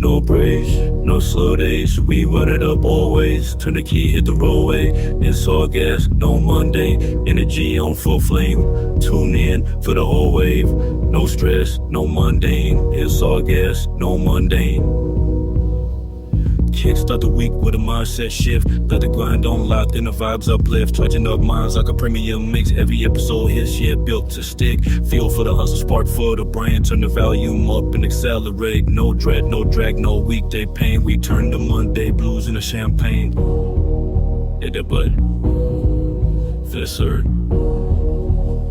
no breaks, no slow days. We run it up always. Turn the key, hit the roadway. It's all gas, no Monday. Energy on full flame. Tune in for the whole wave. No stress, no mundane. It's all gas, no mundane. Kickstart the week with a mindset shift. Let the grind on lock, then the vibes uplift. Charging up minds like a premium mix. Every episode hits, yeah, built to stick. Feel for the hustle, spark for the brain. Turn the volume up and accelerate. No dread, no drag, no weekday pain. We turn the Monday blues into champagne. Hit that button. Feel the surge.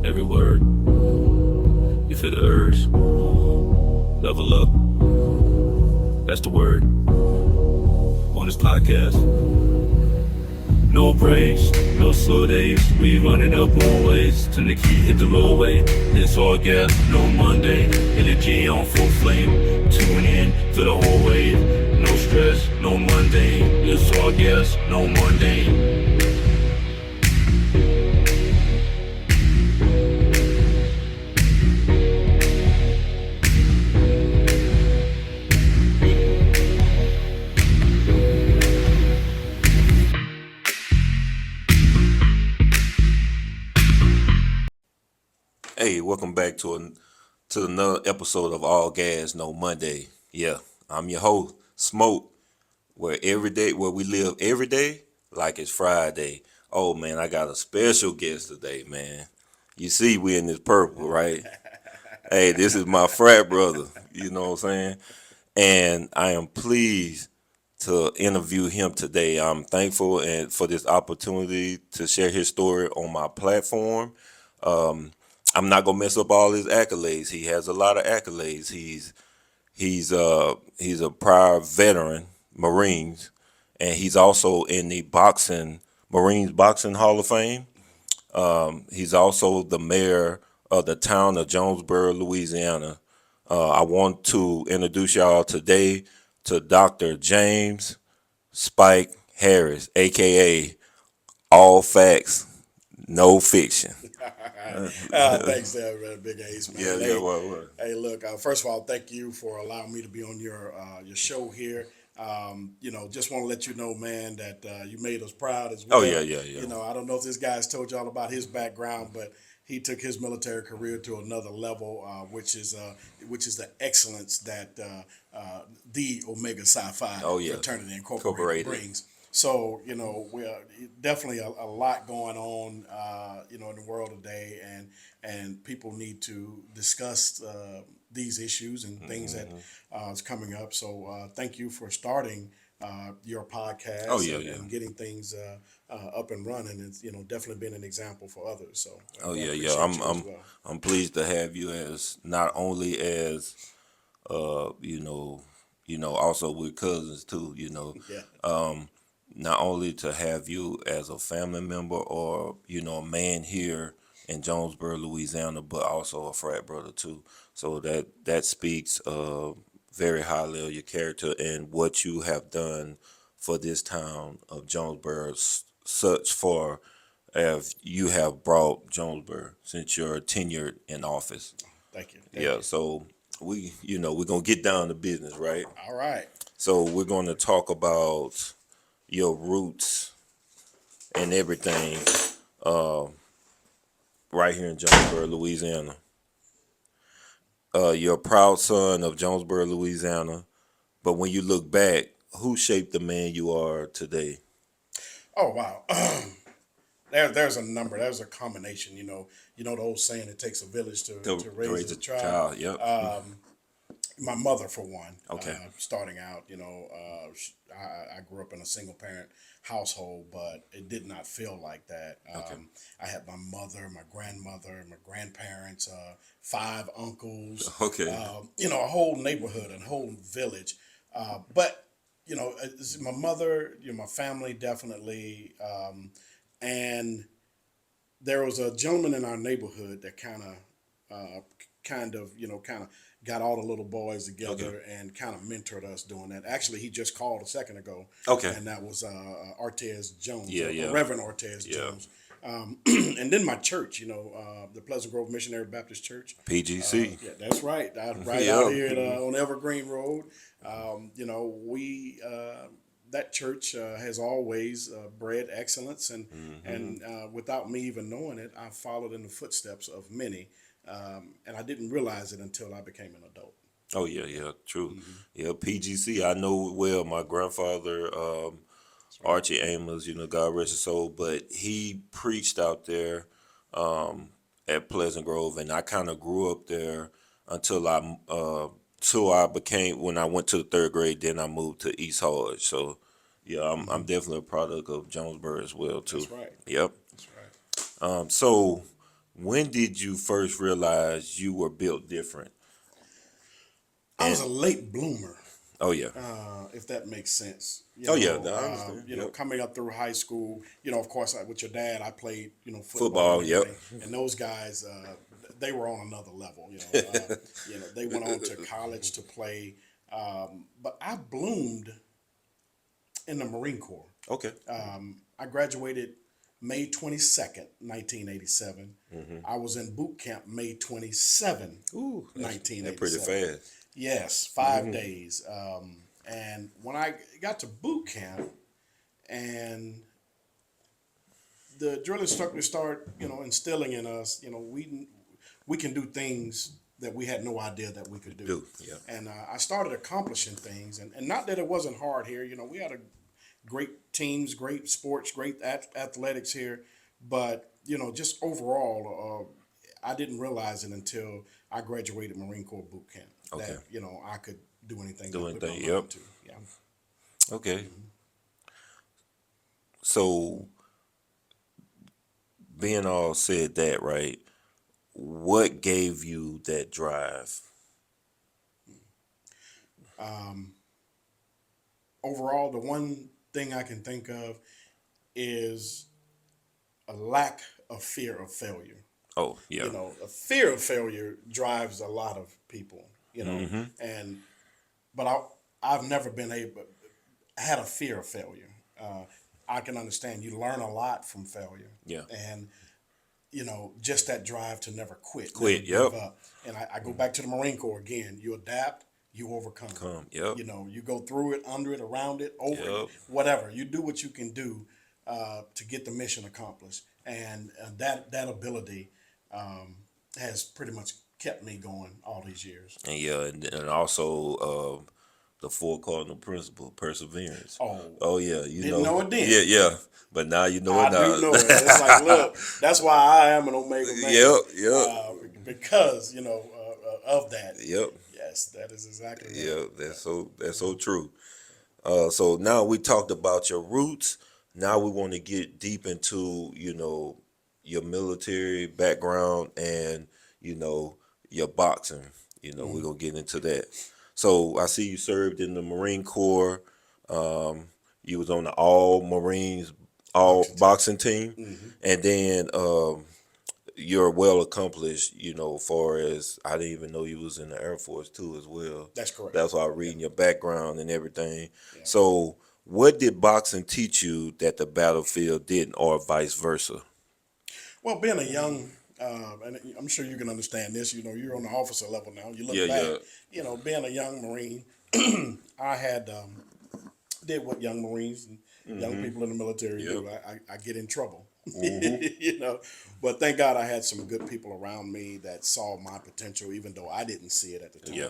Every word. You feel the urge. Level up. That's the word. On this podcast. No breaks, no slow days. We run it up always. Turn the key, hit the roadway. It's all gas, no Monday. Energy on full flame. Tune in for the whole wave. No stress, no mundane. It's all gas, no mundane. Hey, welcome back to another episode of All Gas No Monday. Yeah, I'm your host, Smoke, where we live every day like it's Friday. Oh man, I got a special guest today, man. You see, we in this purple, right? Hey, this is my frat brother. You know what I'm saying? And I am pleased to interview him today. I'm thankful and for this opportunity to share his story on my platform. I'm not gonna mess up all his accolades. He has a lot of accolades. He's a prior veteran, Marines, and he's also in the Marines Boxing Hall of Fame. He's also the mayor of the town of Jonesboro, Louisiana. I want to introduce y'all today to Dr. James Spike Harris, aka All Facts, No Fiction. Thanks, Big Ace, man. Yeah, hey, what? hey, look. First of all, thank you for allowing me to be on your show here. Just want to let you know, man, that you made us proud as well. Oh yeah. I don't know if this guy's told y'all about his background, but he took his military career to another level, which is the excellence that the Omega Psi Phi Fraternity Incorporated brings. So, we are definitely a lot going on, in the world today, and people need to discuss these issues and things that is coming up. So, thank you for starting your podcast and getting things up and running. It's definitely been an example for others. So, I'm pleased to have you as not only as also with cousins too. Not only to have you as a family member or, a man here in Jonesboro, Louisiana, but also a frat brother too. So that speaks very highly of your character and what you have done for this town of Jonesboro, such far as you have brought Jonesboro since you're tenured in office. Thank you. So we're going to get down to business, right? All right. So we're going to talk about your roots and everything right here in Jonesboro, Louisiana. You're a proud son of Jonesboro, Louisiana, but when you look back, who shaped the man you are today? Oh, wow. There's a number. There's a combination. The old saying, it takes a village to raise a child. Yep. My mother, for one. Okay. Starting out, I grew up in a single parent household, but it did not feel like that. Okay. I had my mother, my grandmother, my grandparents, 5 uncles. Okay. A whole neighborhood, a whole village. But my mother, my family definitely, and there was a gentleman in our neighborhood that kind of got all the little boys together and kind of mentored us doing that. Actually, he just called a second ago. Okay. And that was Ortez Jones, Yeah. Reverend Ortez Jones. And then my church, the Pleasant Grove Missionary Baptist Church. PGC. Yeah, that's right. Right Yep. out here on Evergreen Road. We that church has always bred excellence, and without me even knowing it, I followed in the footsteps of many, and I didn't realize it until I became an adult. Oh yeah, true. Yeah, PGC. I know it well. My grandfather, Archie Amos, God rest his soul, but he preached out there at Pleasant Grove, and I kind of grew up there until I became when I went to the third grade. Then I moved to East Hodge. So yeah, I'm definitely a product of Jonesboro as well too. That's right. Yep. That's right. So when did you first realize you were built different? I was a late bloomer. Oh yeah. If that makes sense. Oh yeah, no, I understand. Yep. Coming up through high school, of course, with your dad, I played, Football, and yep. everything. And those guys, they were on another level. They went on to college to play. But I bloomed in the Marine Corps. Okay. I graduated May 22nd, 1987. I was in boot camp May 27, Ooh, that's 1987. pretty fast. Yes, 5 days. And when I got to boot camp and the drill instructor started, instilling in us, we can do things that we had no idea that we could do. Yeah. And I started accomplishing things. And not that it wasn't hard here. We had a great teams, great sports, great athletics here. But, just overall, I didn't realize it until I graduated Marine Corps boot camp. Okay. That, I could do anything. Do I put anything, my mind yep. to. Yeah. Okay. So, being all said that, right? What gave you that drive? Overall, the one thing I can think of is a lack of fear of failure. Oh, yeah. A fear of failure drives a lot of people, but I've never been had a fear of failure. I can understand you learn a lot from failure. Yeah. And, just that drive to never quit. Quit, never yep. give up. And I go back to the Marine Corps again. You adapt, you overcome. Yep. You go through it, under it, around it, over Yep. it, whatever. You do what you can do to get the mission accomplished. And that ability has pretty much kept me going all these years. And yeah, and also the four cardinal principle, perseverance. Oh yeah, Didn't know it then. Yeah. But now you know I it now. do know it. It's like, look, that's why I am an Omega man. Yep. Because of that. Yep. Yes, that is exactly right. Yeah, that's so true. So now we talked about your roots. Now we want to get deep into your military background and your boxing. We're gonna get into that. So I see you served in the Marine Corps. You was on the all Marines boxing team, and then you're well accomplished. Far as I didn't even know you was in the Air Force too as well. That's correct. That's why I'm reading your background and everything. Yeah. So what did boxing teach you that the battlefield didn't, or vice versa? Well, being a young, and I'm sure you can understand this, you're on the officer level now. You look back, being a young Marine, I had did what young Marines and young people in the military do. I get in trouble, But thank God I had some good people around me that saw my potential, even though I didn't see it at the time. Yeah.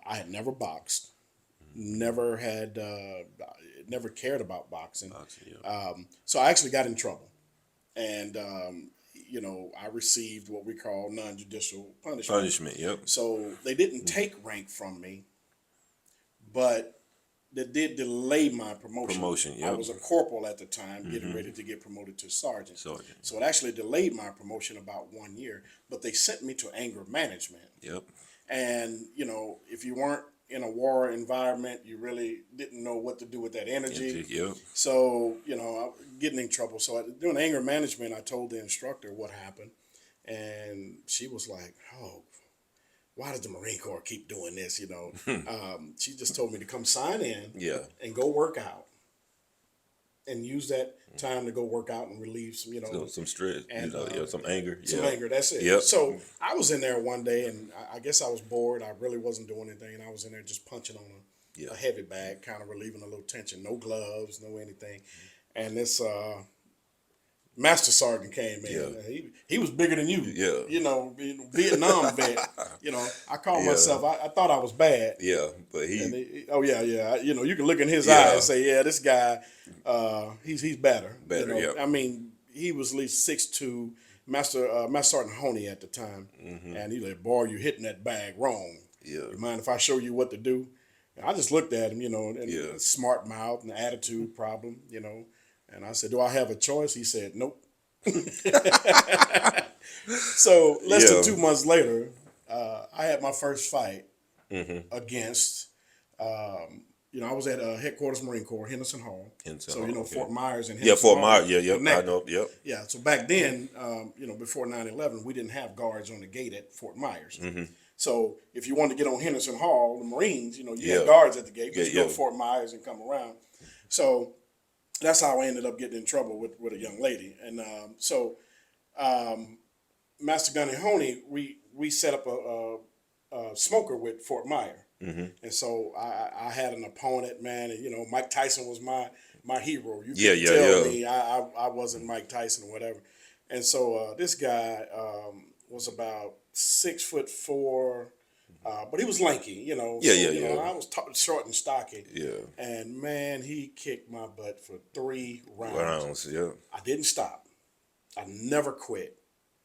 I had never boxed, never cared about boxing. So I actually got in trouble. And, I received what we call non-judicial punishment. Yep. So they didn't take rank from me, but they did delay my promotion. Yep. I was a corporal at the time, getting ready to get promoted to sergeant. So it actually delayed my promotion about 1 year, but they sent me to anger management. Yep. And, if you weren't in a war environment, you really didn't know what to do with that energy. Yep. So, I was getting in trouble. So doing anger management, I told the instructor what happened. And she was like, oh, why does the Marine Corps keep doing this? She just told me to come sign in and go work out. and use that time to go work out and relieve some, Some stress, and some anger. some anger. That's it. Yep. So I was in there one day, and I guess I was bored. I really wasn't doing anything, and I was in there just punching on a heavy bag, kind of relieving a little tension. No gloves, no anything. And this master sergeant came in. Yeah. He was bigger than you. Yeah. Vietnam vet. I called myself. I thought I was bad. Yeah, but Oh yeah. You can look in his Yeah. eye and say, yeah, this guy, he's better. Better, yeah. I mean, he was at least 6'2", Master Sergeant Honey at the time, and he like, boy, you hitting that bag wrong. Yeah. You mind if I show you what to do? And I just looked at him, and smart mouth and attitude problem, and I said, do I have a choice? He said, nope. So less than 2 months later, I had my first fight against, I was at headquarters Marine Corps, Henderson Hall. Fort Myers and Henderson Fort Hall. Myers. Yeah. I connected. know. Yep. Yeah. So back then, before 9/11, we didn't have guards on the gate at Fort Myers. So if you wanted to get on Henderson Hall, the Marines, you had guards at the gate, but you go to Fort Myers and come around. So that's how I ended up getting in trouble with a young lady. And Master Gunny Honey, we set up a smoker with Fort Myers. And so I had an opponent, man, and Mike Tyson was my hero. You could tell me I wasn't Mike Tyson or whatever. And so this guy was about 6'4", but he was lanky, I was short and stocky. Yeah. And man, he kicked my butt for 3 rounds. I didn't stop. I never quit.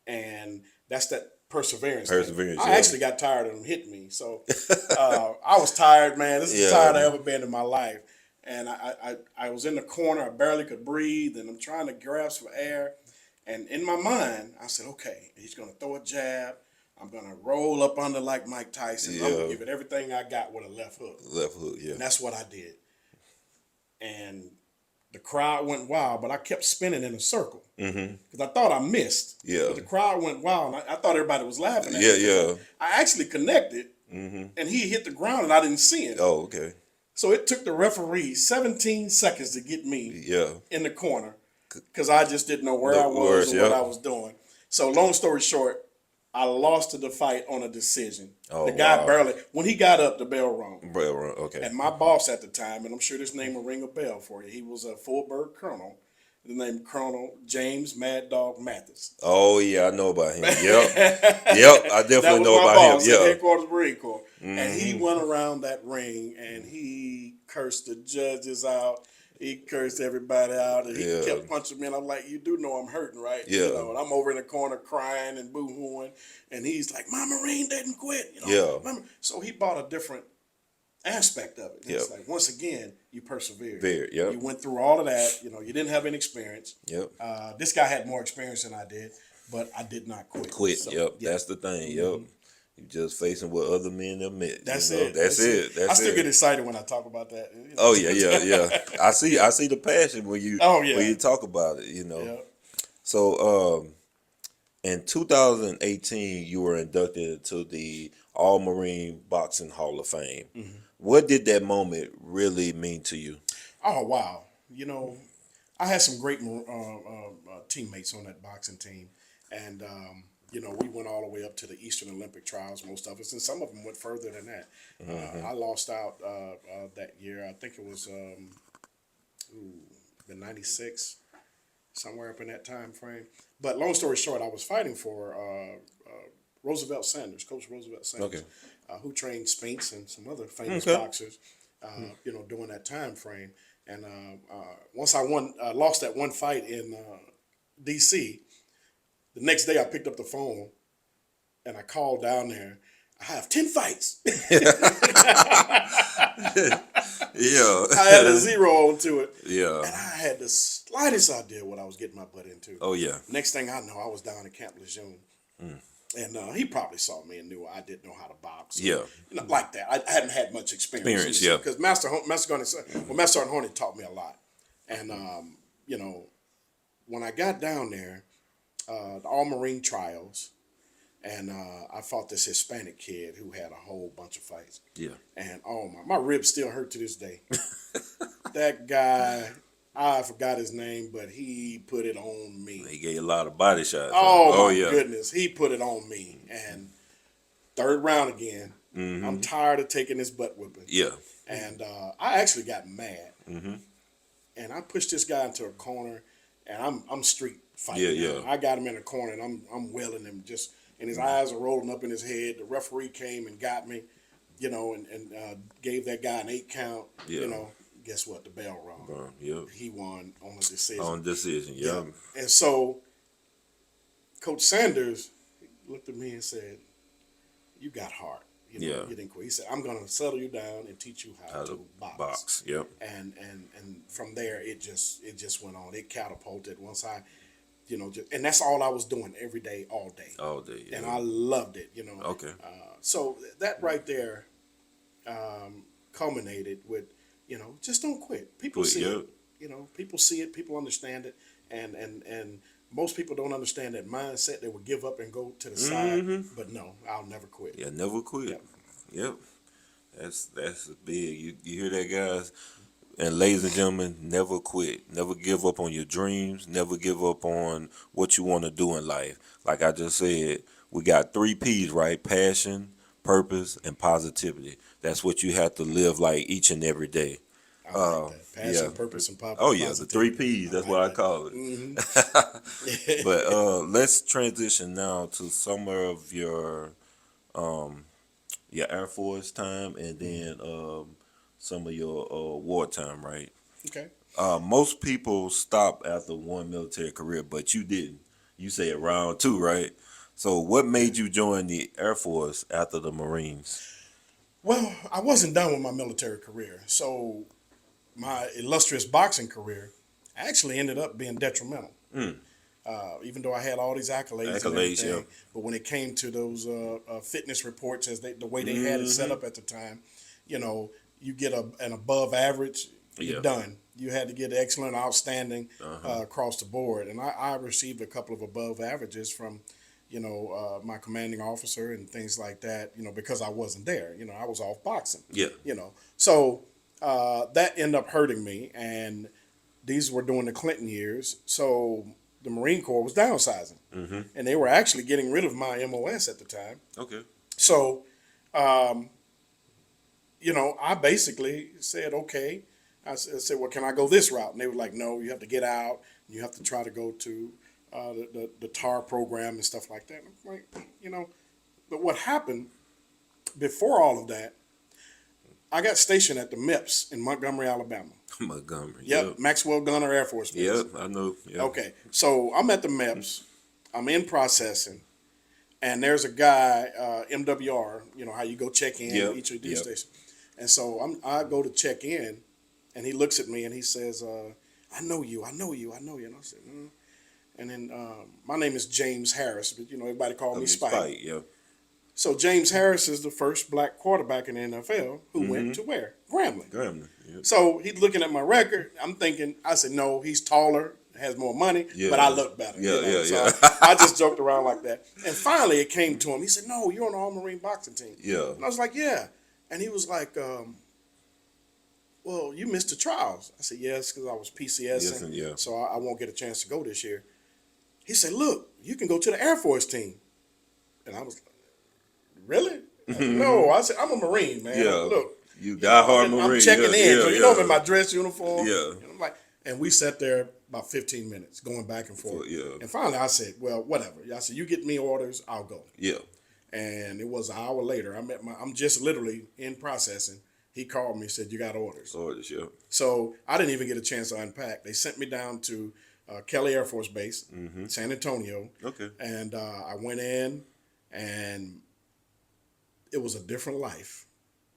And that's that perseverance. I actually got tired of him hitting me. So I was tired, man. This is the tired I've ever been in my life. And I was in the corner. I barely could breathe. And I'm trying to grasp for air. And in my mind, I said, okay, he's going to throw a jab. I'm going to roll up under like Mike Tyson. I'm going to give it everything I got with a left hook. And that's what I did. And the crowd went wild, but I kept spinning in a circle. Because I thought I missed. But the crowd went wild, and I thought everybody was laughing at me. I actually connected, and he hit the ground, and I didn't see him. Oh, okay. So it took the referee 17 seconds to get me in the corner, because I just didn't know where I was or what I was doing. So long story short, I lost the fight on a decision. The guy barely, when he got up, the bell rung. Okay. And my boss at the time, and I'm sure this name will ring a bell for you, he was a full-bird colonel, the name Colonel James Mad Dog Mathis. Oh, yeah, I know about him. Yep, I definitely know about him. At headquarters Marine Corps. And he went around that ring, and he cursed the judges out. He cursed everybody out, and he kept punching me. And I'm like, you do know I'm hurting, right? And I'm over in the corner crying and boo-hooing. And he's like, my Marine didn't quit. So he brought a different aspect of it. It's like, once again, you persevered. You went through all of that. You didn't have any experience. This guy had more experience than I did, but I did not quit. So, that's the thing. You just facing what other men have met. That's it. I still get excited when I talk about that. Oh yeah. I see the passion when you when you talk about it. So in 2018, you were inducted into the All Marine Boxing Hall of Fame. What did that moment really mean to you? Oh wow! I had some great teammates on that boxing team, and we went all the way up to the Eastern Olympic trials, most of us, and some of them went further than that. I lost out that year. I think it was the 96, somewhere up in that time frame. But long story short, I was fighting for Roosevelt Sanders, Coach Roosevelt Sanders, who trained Spinks and some other famous boxers, during that time frame. And once I lost that one fight in D.C., the next day I picked up the phone and I called down there. I have 10 fights. I had a 0 onto it. And I had the slightest idea what I was getting my butt into. Next thing I know, I was down at Camp Lejeune. And he probably saw me and knew I didn't know how to box. Like that. I hadn't had much experience. Because Master Sergeant Horny taught me a lot. And, when I got down there, the All Marine trials, and I fought this Hispanic kid who had a whole bunch of fights. And my ribs still hurt to this day. That guy I forgot his name, but he put it on me. He gave you a lot of body shots. Huh? Oh my Yeah. goodness, he put it on me. And third round again. I'm tired of taking this butt whipping. Yeah. And I actually got mad. And I pushed this guy into a corner, and I'm street fighting. Yeah. I got him in a corner, and I'm wailing him just, and his eyes are rolling up in his head. The referee came and got me, and gave that guy an 8 count. Yeah. Guess what? The bell rung. Yep. He won on a decision. On decision, yeah. And so, Coach Sanders looked at me and said, "You got heart. You didn't quit." He said, "I'm going to settle you down and teach you how to box." Yep. And from there, it just went on. It catapulted once I, and that's all I was doing every day, all day. All day. Yeah. And I loved it. Okay. So that right there culminated with, just don't quit. People see it. People see it. People understand it. And most people don't understand that mindset. They would give up and go to the side. But no, I'll never quit. Yeah, never quit. Yep. That's big. You hear that, guys? And ladies and gentlemen, never quit. Never give up on your dreams. Never give up on what you want to do in life. Like I just said, we got 3 P's, right? Passion, purpose, and positivity. That's what you have to live like each and every day. I like that. Passion, purpose, and positivity. Oh yeah, the 3 P's. That's what I call it. But let's transition now to some of your Air Force time, and then some of your wartime, right? Okay. Most people stop after one military career, but you didn't. You say around 2, right? So what made you join the Air Force after the Marines? Well, I wasn't done with my military career. So my illustrious boxing career actually ended up being detrimental. Even though I had all these accolades and everything, but when it came to those fitness reports, the way they had it set up at the time, you get an above average, you're done. You had to get excellent, outstanding across the board, and I received a couple of above averages from, my commanding officer and things like that, because I wasn't there. I was off boxing. Yeah. So that ended up hurting me, and these were during the Clinton years. So the Marine Corps was downsizing, and they were actually getting rid of my MOS at the time. Okay. So, I basically said, okay. I said, well, can I go this route? And they were like, no, you have to get out. You have to try to go to the TAR program and stuff like that. And I'm like, but what happened before all of that, I got stationed at the MIPS in Montgomery, Alabama. Montgomery. Yep. Maxwell Gunter Air Force Base. Yep, I know. Yep. Okay. So I'm at the MIPS. I'm in processing. And there's a guy, MWR, how you go check in each of these stations. And so I go to check in, and he looks at me and he says, I know you. And I said, And then my name is James Harris, but everybody called me Spike. Yeah. So James Harris is the first black quarterback in the NFL who went to where? Grambling. Yep. So he's looking at my record. I'm thinking, I said, no, he's taller, has more money, but I look better. So I just joked around like that. And finally it came to him. He said, no, you're on the All-Marine boxing team. Yeah. And I was like, yeah. And he was like, well, you missed the trials. I said, yes, because I was PCS, so I won't get a chance to go this year. He said, look, you can go to the Air Force team. And I was like, really? I said, no, I said, I'm a Marine, man. Yeah. Look, you die-hard Marine. I'm checking in. So, I'm in my dress uniform. Yeah. And I'm like, and we sat there about 15 minutes going back and forth. And finally I said, well, whatever. I said, you get me orders, I'll go. Yeah. And it was an hour later. I'm just literally in processing. He called me and said, you got orders. Orders, yeah. So I didn't even get a chance to unpack. They sent me down to Kelly Air Force Base, San Antonio. Okay. And I went in, and it was a different life.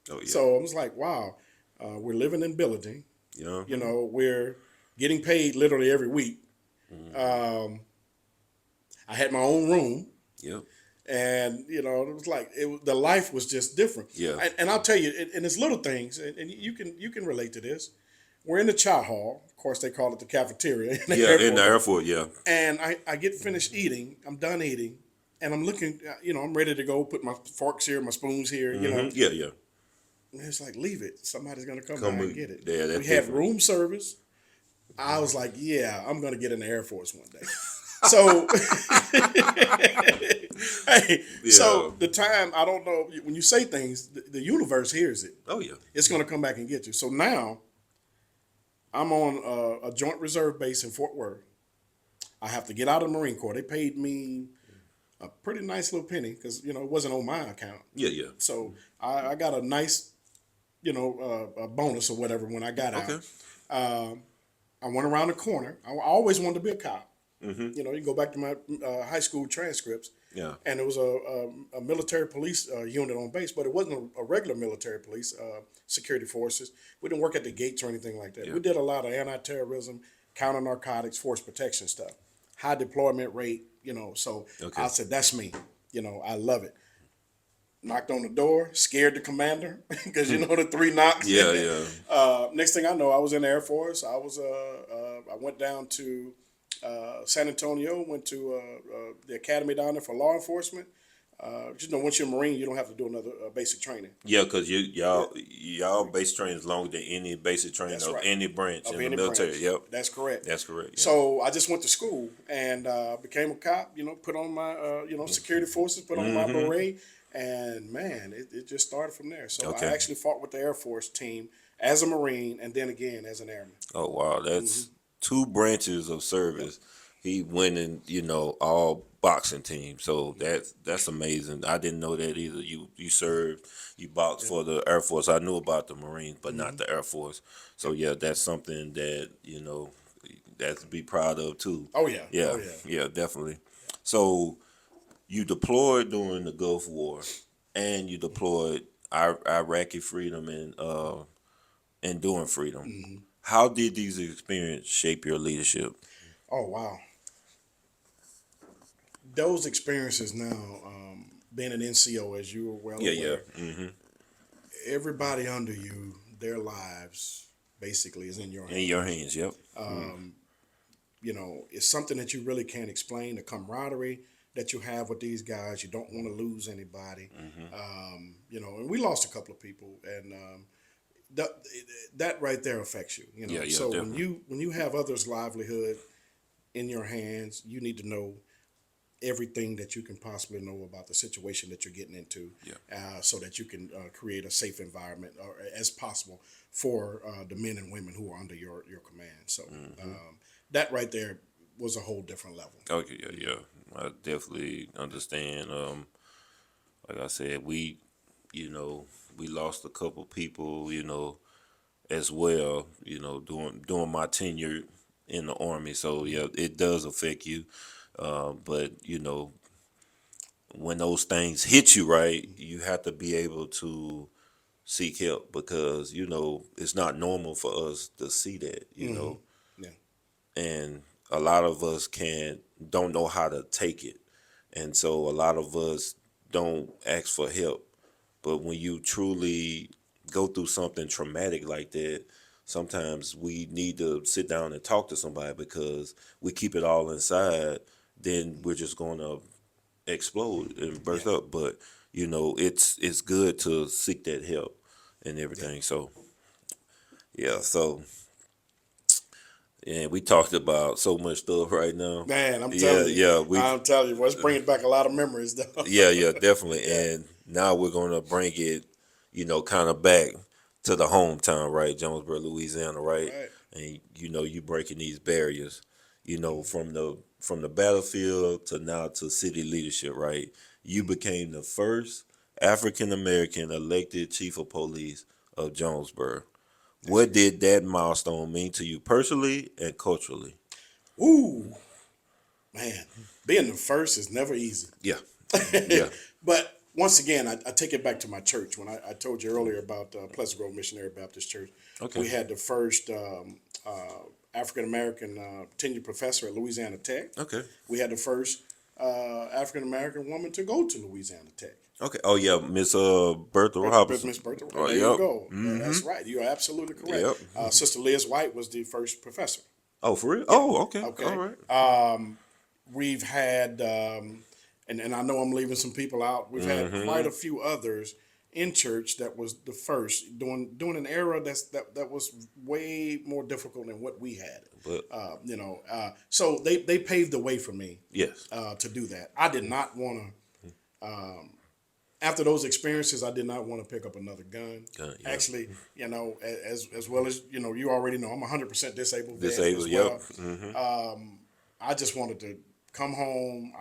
Oh, yeah. So I was like, wow, we're living in Billings. Yeah. We're getting paid literally every week. I had my own room. Yep. And, it was like, the life was just different. Yeah. And I'll tell you, and it's little things, and you can relate to this. We're in the chow hall. Of course, they call it the cafeteria. In the airport, yeah. And I get finished eating. I'm done eating. And I'm looking, I'm ready to go, put my forks here, my spoons here, Yeah. And it's like, leave it. Somebody's going to come by and get it. Yeah, we had room service. I was like, yeah, I'm gonna get in the Air Force one day. So, hey, Yeah. so the time I don't know when you say things, the universe hears it. Oh yeah. It's gonna come back and get you. So now I'm on a joint reserve base in Fort Worth. I have to get out of the Marine Corps. They paid me a pretty nice little penny because it wasn't on my account. Yeah. Yeah. So I got a nice a bonus or whatever when I got out. Okay. I went around the corner. I always wanted to be a cop. Mm-hmm. You can go back to my high school transcripts. Yeah. And it was a military police unit on base, but it wasn't a regular military police security forces. We didn't work at the gates or anything like that. Yeah. We did a lot of anti-terrorism, counter narcotics, force protection stuff. High deployment rate, So Okay. I said, that's me. I love it. Knocked on the door, scared the commander because the 3 knocks. Yeah. Yeah. Next thing I know, I was in the Air Force. I went down to San Antonio, went to the academy down there for law enforcement. Once you're a Marine, you don't have to do another basic training. Yeah, because y'all basic training is longer than any basic training That's of right. any branch Of in the any military. branch. Yep. That's correct. That's correct. Yeah. So I just went to school and became a cop. Put on my security forces, put on my beret, and man, it just started from there. So Okay. I actually fought with the Air Force team as a Marine, and then again as an airman. Oh wow, that's 2 branches of service. He went in, all boxing teams. So that's amazing. I didn't know that either. You served, you boxed for the Air Force. I knew about the Marines, but not the Air Force. So yeah, that's something that that's to be proud of too. Oh yeah. Yeah, Oh yeah. yeah, definitely. So you deployed during the Gulf War, and you deployed Iraqi freedom and Enduring Freedom. How did these experiences shape your leadership? Oh wow. Those experiences now, being an NCO, as you were well Yeah, yeah. aware, Mm-hmm. everybody under you, their lives basically is in your hands. In your hands, yep. It's something that you really can't explain. The camaraderie that you have with these guys, you don't want to lose anybody. And we lost a couple of people, and that right there affects you. Yeah, So definitely. when you have others' livelihood in your hands, you need to know everything that you can possibly know about the situation that you're getting into, so that you can create a safe environment or as possible for the men and women who are under your command. So that right there was a whole different level. Okay, yeah. I definitely understand. Like I said, we lost a couple people, as well, during my tenure in the Army. So yeah, it does affect you. But when those things hit you, right, you have to be able to seek help because it's not normal for us to see that, Yeah. and a lot of us don't know how to take it, and so a lot of us don't ask for help. But when you truly go through something traumatic like that, sometimes we need to sit down and talk to somebody because we keep it all inside, then we're just going to explode and burst up. But it's good to seek that help and everything. So yeah, so yeah, we talked about so much stuff right now. Man, I'm telling you. I'm telling you, it's bringing back a lot of memories, though. Yeah, definitely. And now we're gonna bring it, kind of back to the hometown, right? Jonesboro, Louisiana, right? Right. And you breaking these barriers, from the battlefield to now to city leadership, right? You became the first African American elected chief of police of Jonesboro. What did that milestone mean to you personally and culturally? Ooh, man, being the first is never easy. Yeah, yeah, But once again, I take it back to my church. When I told you earlier about Pleasant Grove Missionary Baptist Church, Okay. we had the first African American tenured professor at Louisiana Tech. okay, We had the first African American woman to go to Louisiana Tech. okay. Oh yeah, Miss Bertha Robinson. Miss Bertha. Oh, There yep. you go. That's right. You are absolutely correct. Yep. Sister Liz White was the first professor. Oh, for real? Oh, okay. Okay. All right. We've had, and I know I'm leaving some people out. We've had quite a few others in church that was the first during an era that was way more difficult than what we had. But So they paved the way for me yes, to do that. I did not want to. After those experiences, I did not want to pick up another gun. Yeah. Actually, as well as you already know, I'm 100% disabled. disabled. As well. Yep. Mm-hmm. I just wanted to come home.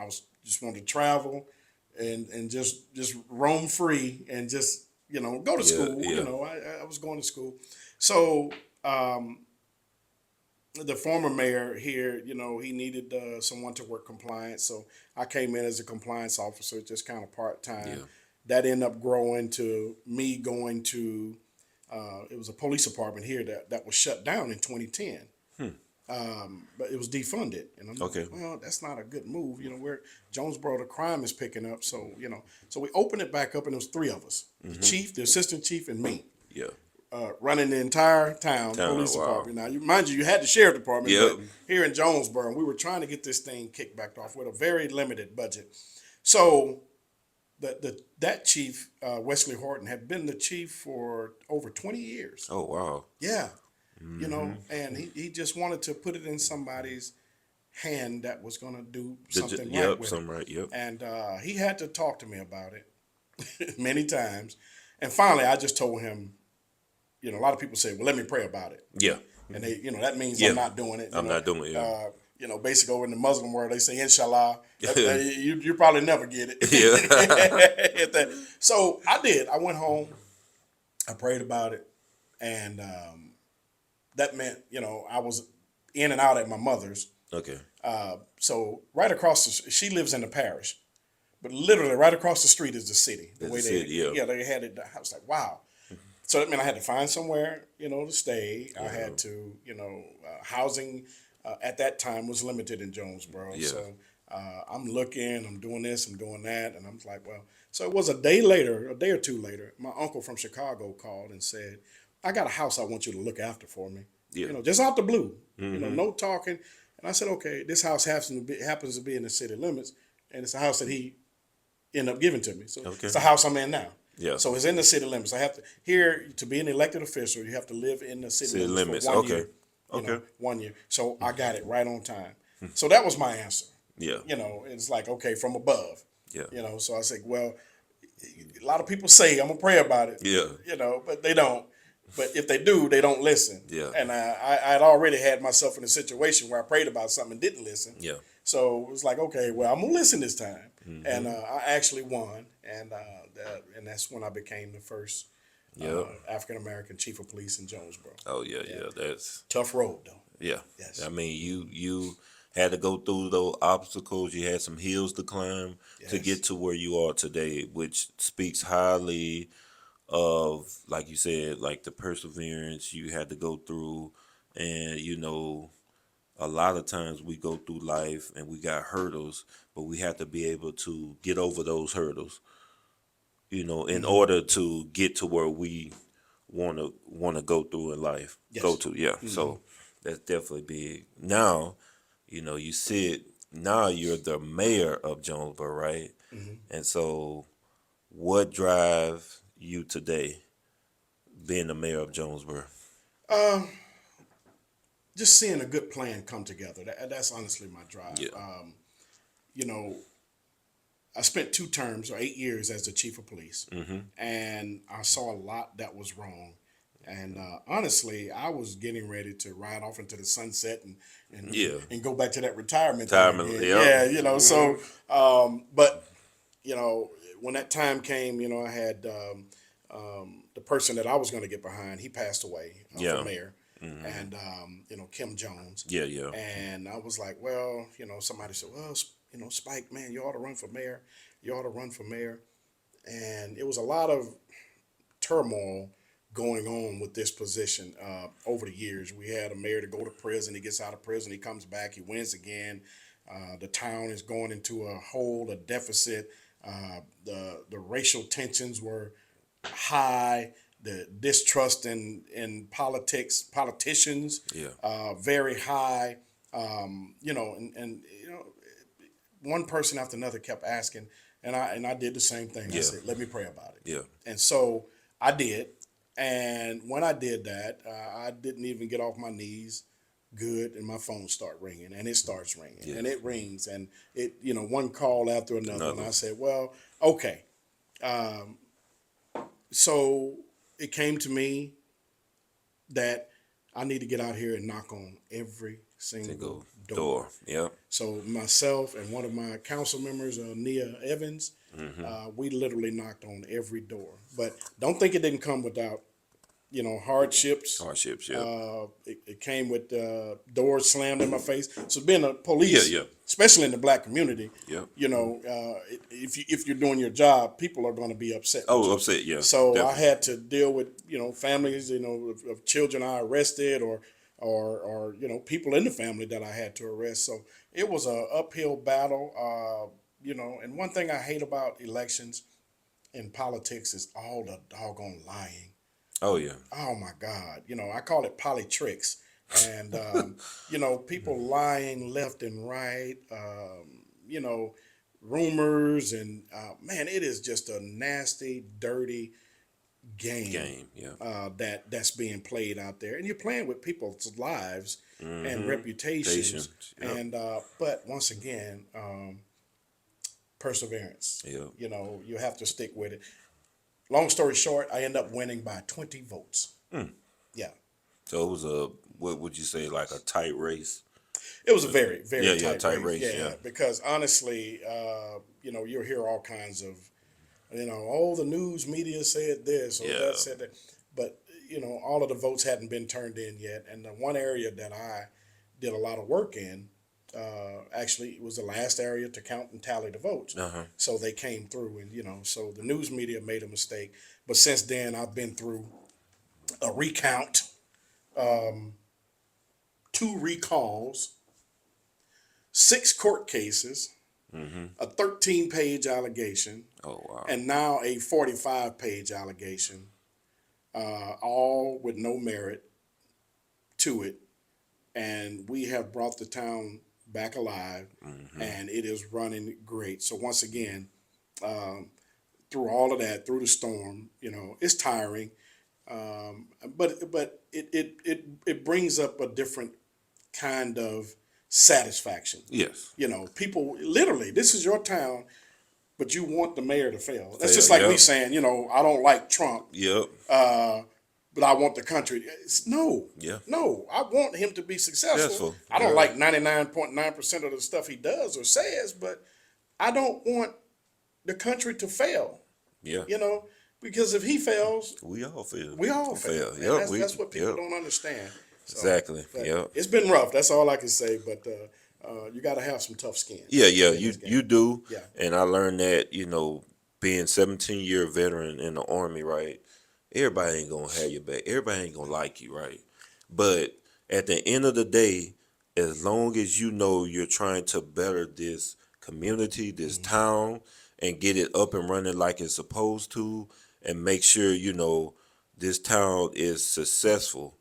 Just wanted to travel, and just roam free and just go to school. Yeah. I was going to school, so the former mayor here, he needed someone to work compliance, so I came in as a compliance officer, just kind of part time. Yeah. That ended up growing to me going to. It was a police department here that was shut down in 2010. But it was defunded, and I'm Okay. like, well, that's not a good move. Where Jonesboro, the crime is picking up, so so we opened it back up, and there was three of us: the chief, the assistant chief, and me, Yeah. running the entire town police wow. department. Now, mind you had the sheriff department, Yep. but here in Jonesboro, we were trying to get this thing kicked back off with a very limited budget. So that chief, Wesley Horton, had been the chief for over 20 years. Oh wow. Yeah. And he just wanted to put it in somebody's hand that was going to do something right with something it. right. Yep. And he had to talk to me about it many times. And finally, I just told him, a lot of people say, well, let me pray about it. Yeah. And they, that means Yeah. I'm not doing it. I'm not doing it. Yeah. Basically over in the Muslim world, they say, inshallah. You probably never get it. Yeah. So I did. I went home. I prayed about it. And that meant, I was in and out at my mother's. Okay. So right across, she lives in the parish. But literally right across the street is the city. That's the city, yeah. They had it. I was like, wow. So that meant I had to find somewhere, to stay. I had to, housing at that time was limited in Jonesboro. Yeah. So I'm looking, I'm doing this, I'm doing that. And I'm like, well, so it was a day or two later, my uncle from Chicago called and said, I got a house I want you to look after for me. Yeah. Just out the blue, no talking. And I said, okay, this house happens to be in the city limits. And it's a house that he ended up giving to me. So Okay. it's the house I'm in now. Yeah. So it's in the city limits. I have to to be an elected official. You have to live in the city limits for 1 year. Okay. 1 year. So I got it right on time. So that was my answer. Yeah. It's like, okay, from above. Yeah. So I said, well, a lot of people say I'm gonna pray about it. Yeah. But they don't. But if they do, they don't listen. Yeah. And I had already had myself in a situation where I prayed about something and didn't listen. Yeah. So it was like, okay, well, I'm gonna listen this time, and I actually won, and that's when I became the first African American chief of police in Jonesboro. Oh yeah. That's Tough road though. yeah. Yes. I mean, you had to go through those obstacles. You had some hills to climb to Yes. get to where you are today, which speaks highly of, like you said, like the perseverance you had to go through, and a lot of times we go through life and we got hurdles, but we have to be able to get over those hurdles, in order to get to where we want to go through in life. Yes. Go to, yeah. So that's definitely big. Now, you said now you're the mayor of Jonesboro, right? And so what drives you today being the mayor of Jonesboro? Just seeing a good plan come together. That's honestly my drive. Yeah. I spent 2 terms or 8 years as the chief of police, and I saw a lot that was wrong. And honestly, I was getting ready to ride off into the sunset and go back to that retirement. Yeah. So, but when that time came, I had the person that I was going to get behind. He passed away for mayor. And Kim Jones. Yeah. And I was like, well, somebody said, well, Spike, man, you ought to run for mayor. You ought to run for mayor. And it was a lot of turmoil going on with this position over the years. We had a mayor to go to prison. He gets out of prison. He comes back. He wins again. The town is going into a hole, a deficit. The racial tensions were high. The distrust in politicians, very high. One person after another kept asking, And I did the same thing. I Yeah. said, let me pray about it. Yeah. And so I did. And when I did that, I didn't even get off my knees good, and my phone start ringing, and it starts ringing, Yeah. and it rings, and it, one call after another. And I said, well, okay. So it came to me that I need to get out here and knock on every single door. Yeah. So myself and one of my council members, Nia Evans, we literally knocked on every door. But don't think it didn't come without, hardships. Hardships, yeah. It came with doors slammed in my face. So being a police, Yeah. especially in the black community, Yeah. if you're doing your job, people are going to be upset. with you. Upset, yeah. So definitely. I had to deal with families, of children I arrested or people in the family that I had to arrest. So it was a uphill battle. And one thing I hate about elections in politics is all the doggone lying. Oh, yeah. Oh my God. I call it politics. And, people lying left and right, rumors. And, man, it is just a nasty, dirty game Yeah. that's being played out there. And you're playing with people's lives and reputations. Yep. And, but once again, perseverance. Yeah. You have to stick with it. Long story short, I end up winning by 20 votes. Yeah. So it was what would you say, like a tight race? It was a very, very tight race. Yeah. Because honestly, you'll hear all kinds of, the news media said this or that said that. But, all of the votes hadn't been turned in yet. And the one area that I did a lot of work in, actually, it was the last area to count and tally the votes. So they came through, and so the news media made a mistake. But since then, I've been through a recount, 2 recalls, 6 court cases, a 13-page allegation, Oh, wow. and now a 45-page allegation, all with no merit to it. And we have brought the town back alive, and it is running great. So once again, through all of that, through the storm, it's tiring, but it brings up a different kind of satisfaction. Yes. People literally, this is your town, but you want the mayor to fail. That's Fail, just like yep. me saying, I don't like Trump. Yep. But I want the country. No, I want him to be successful. I don't like 99.9% of the stuff he does or says, but I don't want the country to fail. Yeah. Because if he fails, We all fail. we all fail. And Yep. that's what people don't understand. So, Exactly. but Yep. It's been rough. That's all I can say. But you got to have some tough skin. Yeah. in this game. You do. Yeah. And I learned that being 17-year veteran in the Army, right? Everybody ain't gonna have your back. Everybody ain't gonna like you, right? But at the end of the day, as long as you're trying to better this community, this town, and get it up and running like it's supposed to, and make sure this town is successful.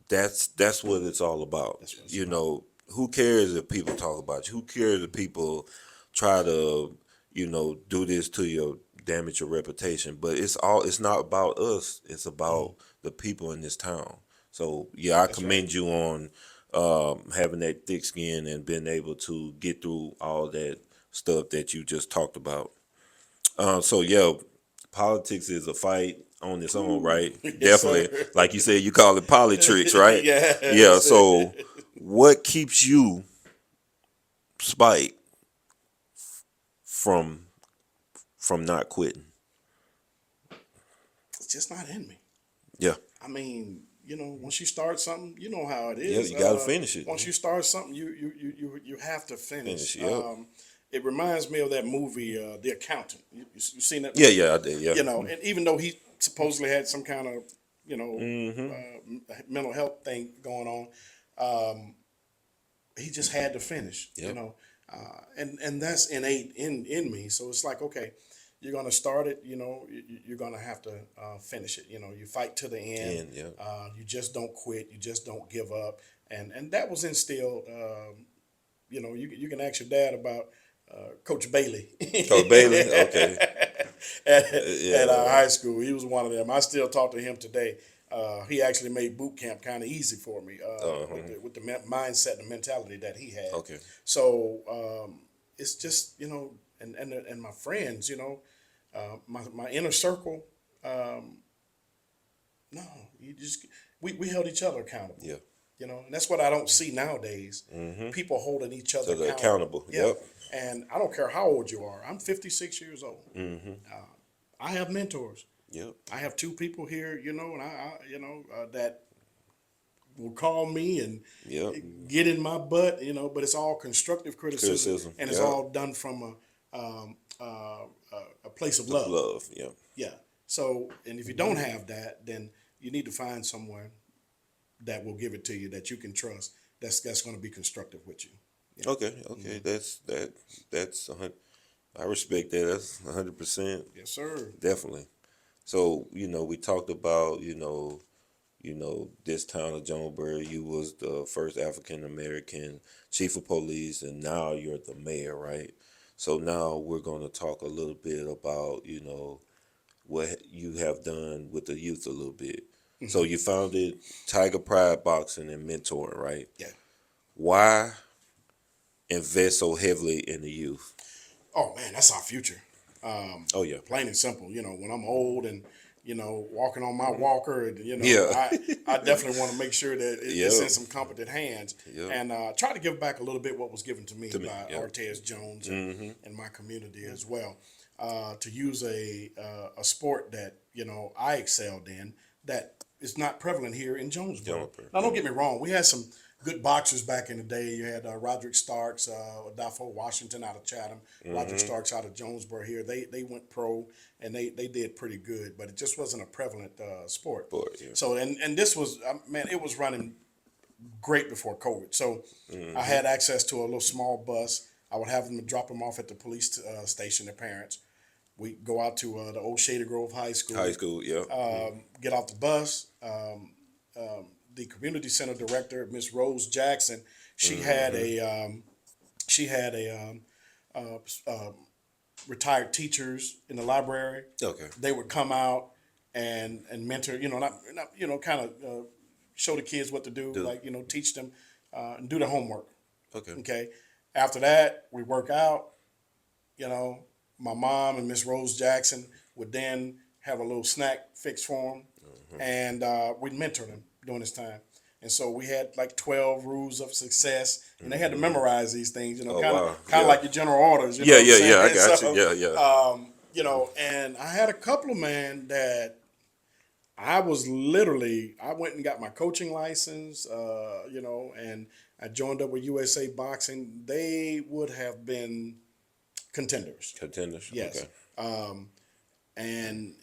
That's what it's all about. That's what it's Who cares if people talk about you? Who cares if people try to do this to you, damage your reputation? But it's not about us. It's about the people in this town. So yeah, I commend you on having that thick skin and being able to get through all that stuff that you just talked about. So yeah, politics is a fight on its own, right? Yes, Definitely. sir. Like you said, you call it politics, right? Yeah. Yeah. So what keeps you, Spike, from not quitting? It's just not in me. Yeah. I mean, once you start something, you know how it Yeah, is. you gotta finish it. Once you start something, you have to finish. Finish, yep. It reminds me of that movie, The Accountant. You seen that? Yeah, movie? yeah, I did. Yeah. And even though he supposedly had some kind of, mental health thing going on, he just had to finish. Yep. And that's innate in me. So it's like, okay, you're gonna start it. You're gonna have to finish it. You fight to the end. You just don't quit. You just don't give up. And that was instilled. You can ask your dad about Coach Bailey. Coach Bailey, okay. at our Yeah. high school. He was one of them. I still talk to him today. He actually made boot camp kind of easy for me with the mindset and mentality that he had. Okay. So it's just and my friends, my inner circle. No, you just we held each other accountable. Yeah. And that's what I don't see nowadays. People holding each other So they're accountable. Yeah. Yep. And I don't care how old you are. I'm 56 years old. I have mentors. Yep. I have two people here, and that will call me and Yep. get in my butt, but it's all constructive criticism. And it's Yep. all done from a place of love. Love. Yeah. Yeah. So, and if you don't have that, then you need to find someone that will give it to you that you can trust. That's going to be constructive with you. Yeah. Okay. That's I respect that. That's 100%. Yes, sir. Definitely. So we talked about this town of Jonesboro. You was the first African American chief of police, and now you're the mayor, right? So now we're going to talk a little bit about what you have done with the youth a little bit. So you founded Tiger Pride Boxing and Mentoring, right? Yeah. Why invest so heavily in the youth? Oh man, that's our future. Oh yeah. Plain and simple. When I'm old and walking on my walker, and Yeah. I definitely want to make sure that it's Yeah. in some competent hands, Yeah. and try to give back a little bit what was given to me by yeah. Ortez Jones and my community as well. To use a sport that I excelled in that is not prevalent here in Jonesboro. Now, don't get me wrong. We had some good boxers back in the day. You had Roderick Starks, Adolfo Washington out of Chatham, Roderick Starks out of Jonesboro here. They went pro, and they did pretty good, but it just wasn't a prevalent sport. Yeah. So, and this was, man, it was running great before COVID. So I had access to a little small bus. I would have them drop them off at the police station, their parents. We go out to the old Shady Grove High School. Yeah. Get off the bus. The community center director, Miss Rose Jackson, she had a retired teachers in the library. Okay. They would come out and mentor, kind of show the kids what to do, like teach them and do their homework. Okay. Okay. After that, we work out. My mom and Miss Rose Jackson would then have a little snack fixed for them, and we'd mentor them during this time. And so we had like 12 rules of success, and they had to memorize these things, kind of like your general orders. Yeah. I got you. Yeah. And I had a couple of men that I went and got my coaching license, and I joined up with USA Boxing. They would have been contenders. Yes. Okay. And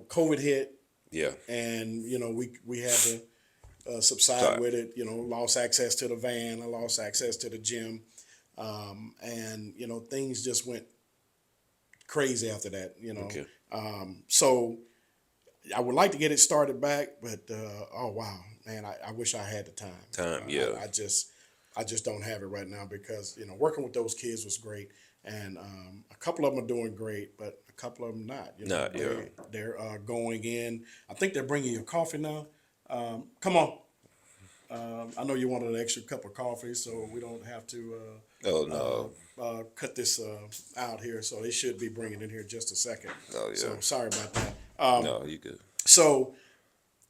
COVID hit. Yeah. And we had to subside with it. Lost access to the van. I lost access to the gym, and things just went crazy after that. Okay. So I would like to get it started back, but oh wow, man, I wish I had the time. Yeah. I just don't have it right now because working with those kids was great, and a couple of them are doing great, but a couple of them not. They're going in. I think they're bringing you coffee now. Come on. I know you wanted an extra cup of coffee, so we don't have to cut this out here. So they should be bringing it in here just a second. Oh yeah. So sorry about that. No, you good. So,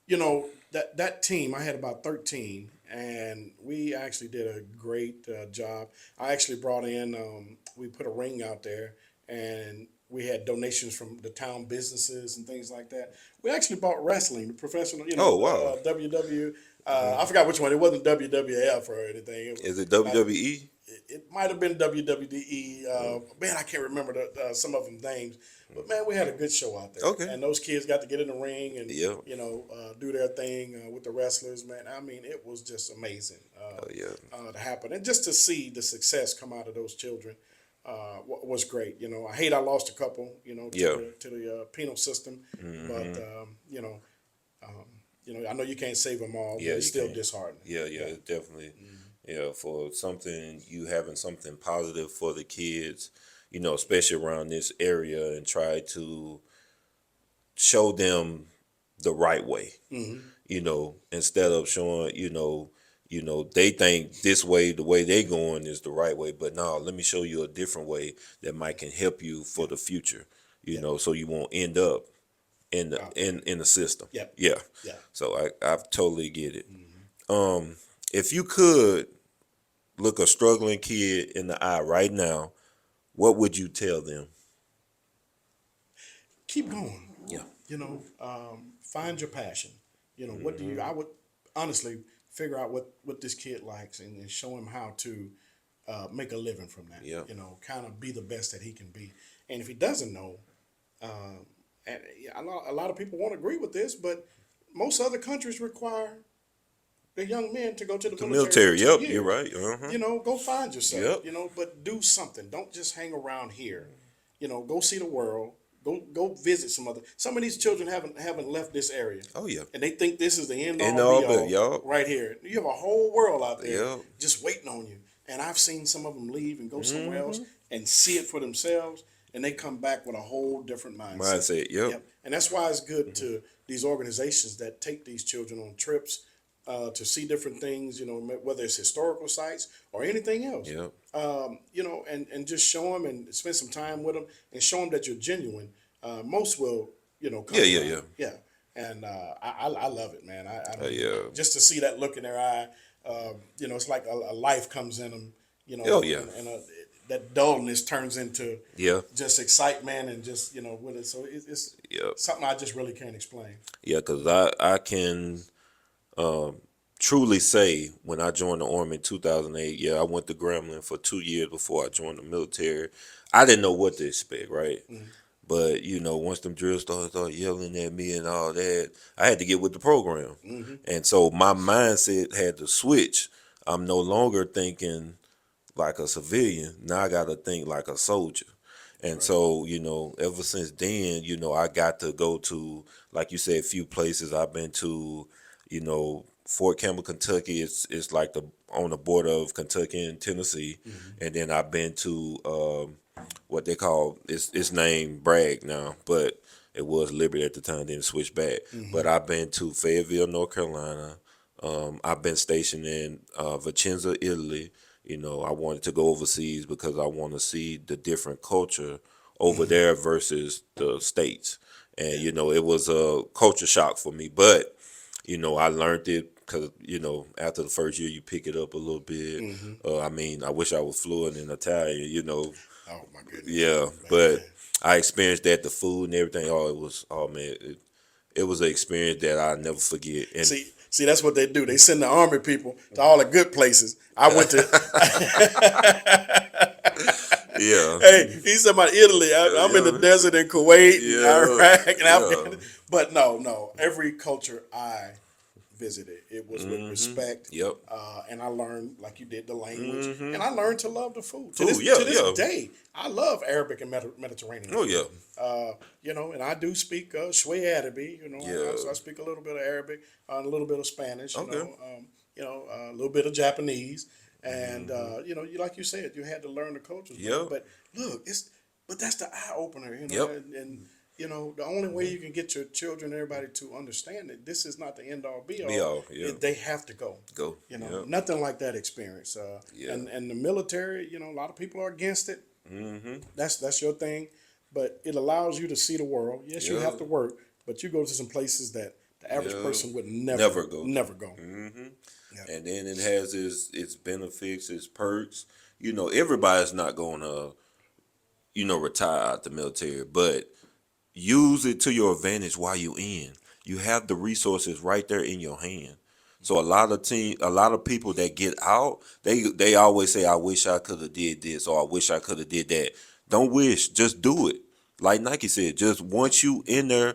that team, I had about 13, and we actually did a great job. I actually brought in, we put a ring out there, and we had donations from the town businesses and things like that. We actually bought wrestling, the professional, Oh, wow. WW. I forgot which one. It wasn't WWF or anything. Is it WWE? It might have been WWE. Man, I can't remember some of them names. But man, we had a good show out there. Okay. And those kids got to get in the ring and Yeah. do their thing with the wrestlers. Man, I mean, it was just amazing to happen, and just to see the success come out of those children was great. I hate I lost a couple. To the penal system, but I know you can't save them all. Yeah, but it's still can. disheartening. Yeah, definitely. Yeah, for something you having something positive for the kids, especially around this area, and try to show them the right way. Instead of showing, they think this way, the way they going is the right way, but no, let me show you a different way that might can help you for the future. So you won't end up in the in the system. Yep. Yeah. Yeah. So I totally get it. If you could look a struggling kid in the eye right now, what would you tell them? Keep going. Yeah. Find your passion. What do you? I would honestly figure out what this kid likes and show him how to make a living from that. Yeah. Kind of be the best that he can be. And if he doesn't know, and a lot of people won't agree with this, but most other countries require the young men to go to the The military. military. For 2 Yep. years. You're right. Uh-huh. Go find yourself. Yep. But do something. Don't just hang around here. Go see the world. Go visit some of these children haven't left this area. Oh yeah. And they think this is the end End all all be but, all yup. right here. You have a whole world out there Yup. just waiting on you. And I've seen some of them leave and go somewhere else and see it for themselves, and they come back with a whole different mindset. Yep. And that's why it's good to these organizations that take these children on trips to see different things, whether it's historical sites or anything else. Yep. And just show them and spend some time with them and show them that you're genuine. Most will, come around. Yeah. And I love it, man. Yeah. Just to see that look in their eye, it's like a life comes in them, Oh, yeah. and that dullness turns into Yeah. just excitement and just, with it. So it's Yep. something I just really can't explain. Yeah, because I can truly say when I joined the Army in 2008, yeah, I went to Gremlin for 2 years before I joined the military. I didn't know what to expect, right? But, once them drills started yelling at me and all that, I had to get with the program. And so my mindset had to switch. I'm no longer thinking like a civilian. Now I got to think like a soldier. And so, ever since then, I got to go to, like you said, a few places. I've been to, Fort Campbell, Kentucky. It's like on the border of Kentucky and Tennessee. And then I've been to what they call, it's named Bragg now, but it was Liberty at the time, then it switched back. But I've been to Fayetteville, North Carolina. I've been stationed in Vicenza, Italy. I wanted to go overseas because I want to see the different culture over there versus the States. And, it was a culture shock for me. But, I learned it because, after the first year, you pick it up a little bit. I wish I was fluent in Italian, Oh, my goodness. Yeah, but I experienced that, the food and everything. It was an experience that I'll never forget. And See, that's what they do. They send the Army people to all the good places. I went to. yeah. Hey, he's talking about Italy. I'm in the desert in Kuwait, Iraq, and Afghanistan. But no. Every culture I visited, it was with respect. Yep. And I learned, like you did, the language, and I learned to love the food. To Food, this day, I love Arabic and Mediterranean. Oh yeah. And I do speak Shwe Arabic. So I speak a little bit of Arabic, a little bit of Spanish. Okay. A little bit of Japanese, and like you said, you had to learn the cultures. Yeah. But look, but that's the eye opener. Yep. And the only way you can get your children, everybody, to understand that this is not the end all be all. Be all, yeah. They have to go. Yep. Nothing like that experience. And the military, a lot of people are against it. That's your thing, but it allows you to see the world. Yes, you have to work, but you go to some places that the average person would never go. And then it has its benefits, its perks. Everybody's not going to, retire out the military, but use it to your advantage while you're in. You have the resources right there in your hand. So a lot of people that get out, they always say, I wish I could have did this, or I wish I could have did that. Don't wish, just do it. Like Nike said, just once you in there,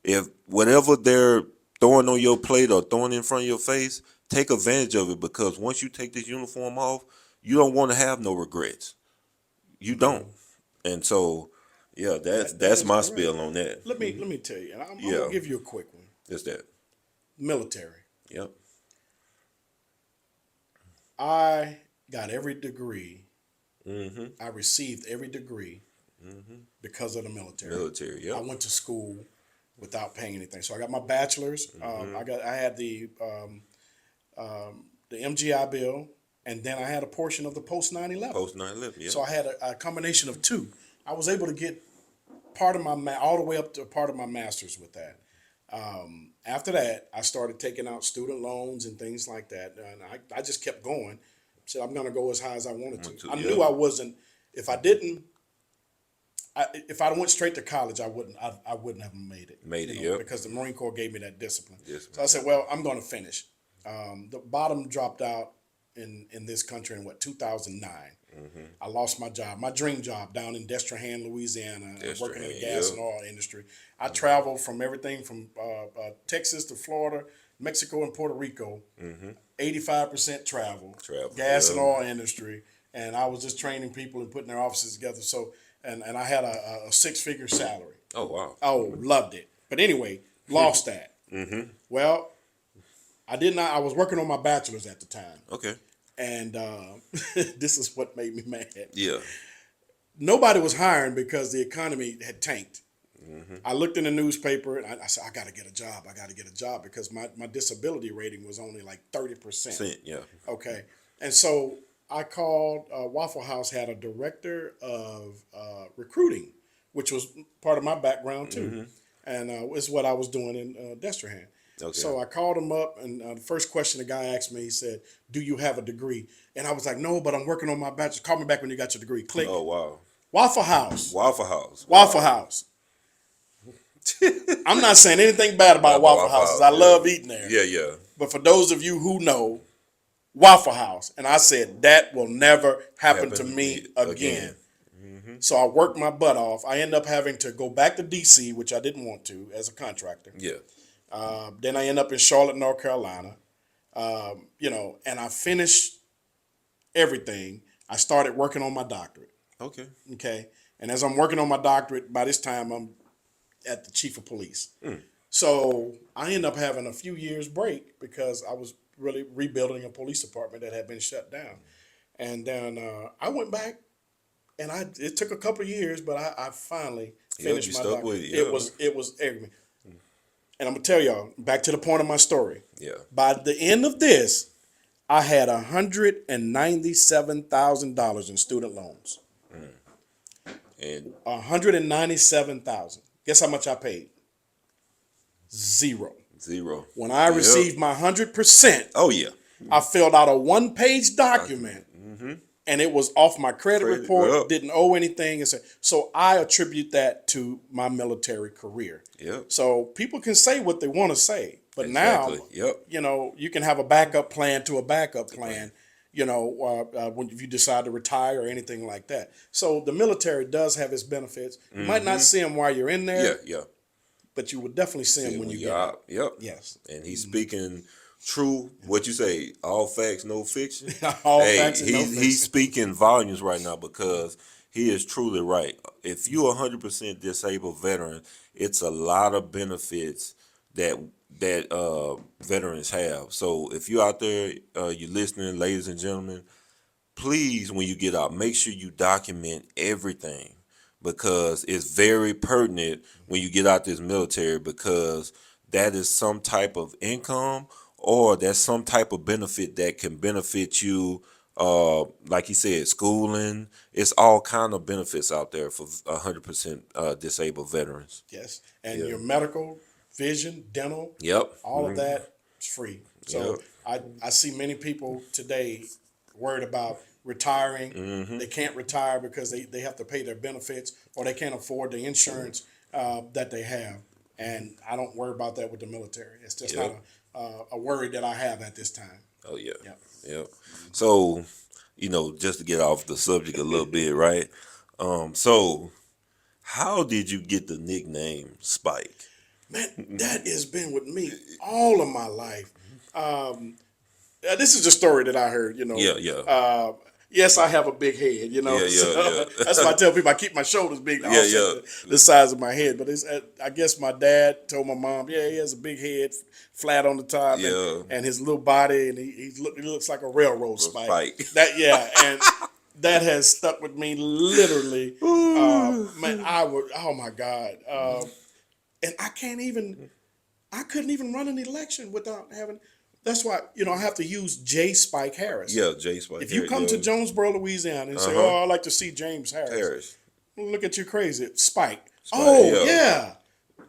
if whatever they're throwing on your plate or throwing in front of your face, take advantage of it, because once you take this uniform off, you don't want to have no regrets. You don't. And so, yeah, that's my spiel on that. Let me tell you, and I'm gonna give you a quick one. Just that. Military. Yep. I got every degree. Mm-hmm. I received every degree because of the military. Military, I yep. went to school without paying anything. So I got my bachelor's. I had the MGI Bill, and then I had a portion of the post 9/11. Post 9/11, yeah. So I had a combination of two. I was able to get part of all the way up to part of my master's with that. After that, I started taking out student loans and things like that, and I just kept going. Said I'm going to go as high as I wanted to. I knew I wasn't. If I didn't, if I went straight to college, I wouldn't have made it. Yep. Because the Marine Corps gave me that discipline. Discipline, So I said, well, I'm going to finish. The bottom dropped out in this country in 2009. I lost my job, my dream job down in Destrehan, Louisiana, working in the gas and oil industry. I traveled from everything from Texas to Florida, Mexico, and Puerto Rico. 85% travel, gas and oil industry, and I was just training people and putting their offices together. So, and I had a 6-figure salary. Oh, wow. Oh, loved it. But anyway, lost that. Well, I did not. I was working on my bachelor's at the time. Okay. And this is what made me mad. Yeah. Nobody was hiring because the economy had tanked. I looked in the newspaper and I said, I got to get a job. I got to get a job because my disability rating was only like 30%. Yeah. Okay. And so I called, Waffle House had a director of recruiting, which was part of my background too. And it's what I was doing in Destrehan. Okay. So I called him up, and the first question the guy asked me, he said, do you have a degree? And I was like, no, but I'm working on my bachelor's. Call me back when you got your degree. Click. Oh, wow. Waffle House. Waffle House. Waffle House. I'm not saying anything bad about Waffle Houses. I love eating there. Yeah, yeah. But for those of you who know, Waffle House. And I said, that will never happen to me again. So I worked my butt off. I ended up having to go back to D.C., which I didn't want to as a contractor. Yeah. Then I ended up in Charlotte, North Carolina. And I finished everything. I started working on my doctorate. Okay. Okay. And as I'm working on my doctorate, by this time I'm at the chief of police. So I ended up having a few years break because I was really rebuilding a police department that had been shut down. And then I went back, and it took a couple of years, but I finally finished my doctorate. It was everything. And I'm gonna tell y'all, back to the point of my story. Yeah. By the end of this, I had $197,000 in student loans. And $197,000. Guess how much I paid? Zero. When I received my 100%, oh yeah, I filled out a 1-page document, and it was off my credit report. Yep. Didn't owe anything, and so I attribute that to my military career. Yep. So people can say what they want to say, but now, you can have a backup plan to a backup plan. When if you decide to retire or anything like that. So the military does have its benefits. You might not see them while you're in there. Yeah. But you would definitely see them when you get out. Yep. Yes. And he's speaking true. What you say? All facts, no fiction. All facts, and no fiction. He's speaking volumes right now because he is truly right. If you're 100% disabled veteran, it's a lot of benefits that veterans have. So if you're out there, you're listening, ladies and gentlemen, please, when you get out, make sure you document everything, because it's very pertinent when you get out this military, because that is some type of income or that's some type of benefit that can benefit you. Like he said, schooling, it's all kind of benefits out there for 100% disabled veterans. Yes. And your medical, vision, dental, all of that is free. So I see many people today worried about retiring. They can't retire because they have to pay their benefits, or they can't afford the insurance that they have. And I don't worry about that with the military. It's just not a worry that I have at this time. Oh, yeah. Yep. So, just to get off the subject a little bit, right? So how did you get the nickname Spike? Man, that has been with me all of my life. This is a story that I heard, Yes, I have a big head, you know. Yeah, yeah. That's why I tell people I keep my shoulders big to Yeah, offset the size of my head. But it's, I guess my dad told my mom, yeah, he has a big head, flat on the top, Yeah. and his little body, and he looks like a railroad spike. Spike. And that has stuck with me literally. Man, oh my God. And I couldn't even run an election without having. That's why I have to use J. Spike Harris. Yeah, J. Spike. If you come to Jonesboro, Louisiana, and say, "Oh, I'd like to see James Harris," well, look at you crazy, Spike. Oh yeah.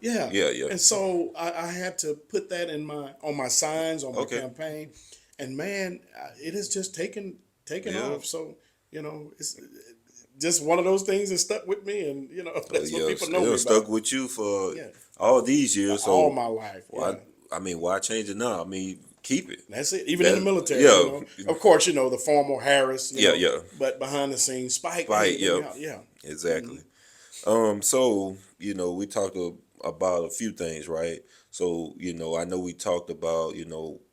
Yeah. And so I had to put that on my signs on my Okay. campaign, and man, it has just taken off. So it's just one of those things that stuck with me, and that's what people know me about. Stuck with you for all these years. So all my life. I mean, why change it now? I mean, keep it. That's it. Even in the military, of course, the formal Harris. But behind the scenes, Spike. Yeah. Exactly. So we talked about a few things, right? So I know we talked about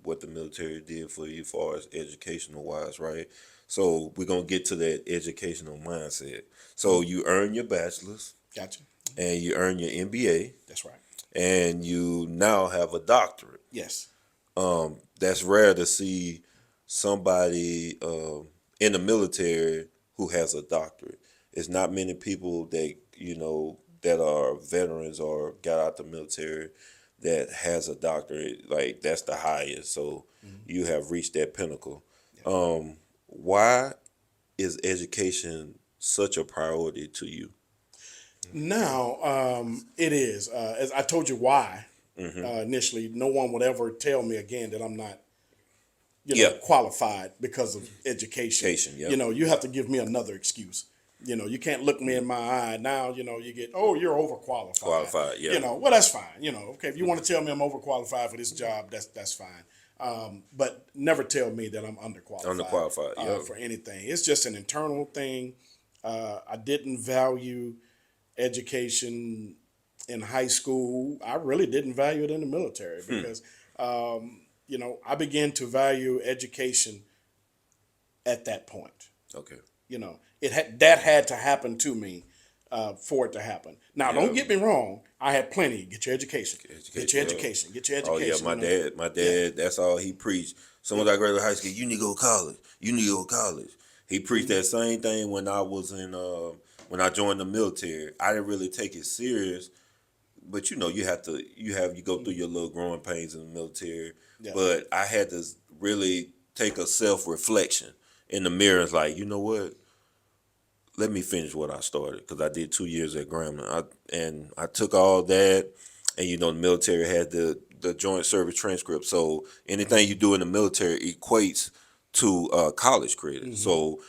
what the military did for you as far as educational wise, right? So we're gonna get to that educational mindset. So you earn your bachelor's. Gotcha. And you earn your MBA. That's right. And you now have a doctorate. Yes. That's rare to see somebody in the military who has a doctorate. It's not many people that that are veterans or got out the military that has a doctorate. Like that's the highest. So you have reached that pinnacle. Yeah. Why is education such a priority to you? Now, it is. As I told you why initially, no one would ever tell me again that I'm not qualified because of education. You have to give me another excuse. You can't look me in my eye now. You get, you're overqualified. Qualified, yeah. Well, that's fine. Okay, if you want to tell me I'm overqualified for this job, that's fine. But never tell me that I'm underqualified. For anything. It's just an internal thing. I didn't value education in high school. I really didn't value it in the military because, I began to value education at that point. Okay. That had to happen to me for it to happen. Now, don't get me wrong. I had plenty. Get your education. Get your education. Get your education. Oh yeah, my dad. That's all he preached. Soon as I graduated high school, you need to go to college. You need to go to college. He preached that same thing when I was in. When I joined the military, I didn't really take it serious. But you go through your little growing pains in the military. Yeah. But I had to really take a self-reflection in the mirror. It's like, you know what? Let me finish what I started, because I did 2 years at Grambling. I took all that, and the military had the joint service transcript. So anything you do in the military equates to college credits. So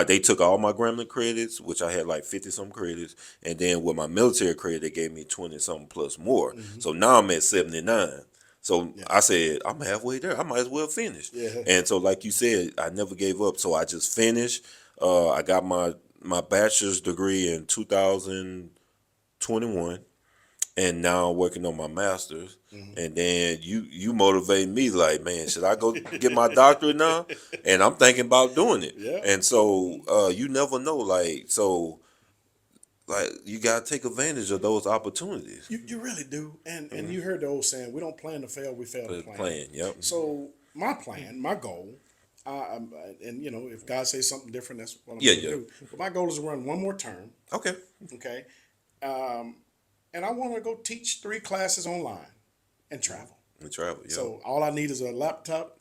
they took all my Grambling credits, which I had like 50 some credits, and then with my military credit, they gave me 20 something plus more. So now I'm at 79. So I said, I'm halfway there. I might as well finish. Yeah. And so, like you said, I never gave up. So I just finished. I got my bachelor's degree in 2021. And now I'm working on my master's. And then you motivate me like, man, should I go get my doctorate now? And I'm thinking about doing it. Yeah. And so you never know. You got to take advantage of those opportunities. You really do. And you heard the old saying, we don't plan to fail, we fail to plan. Yep. So my plan, my goal, if God says something different, that's what I'm going to do. But my goal is to run one more term. Okay. Okay. And I want to go teach 3 classes online and travel. Yeah. So all I need is a laptop,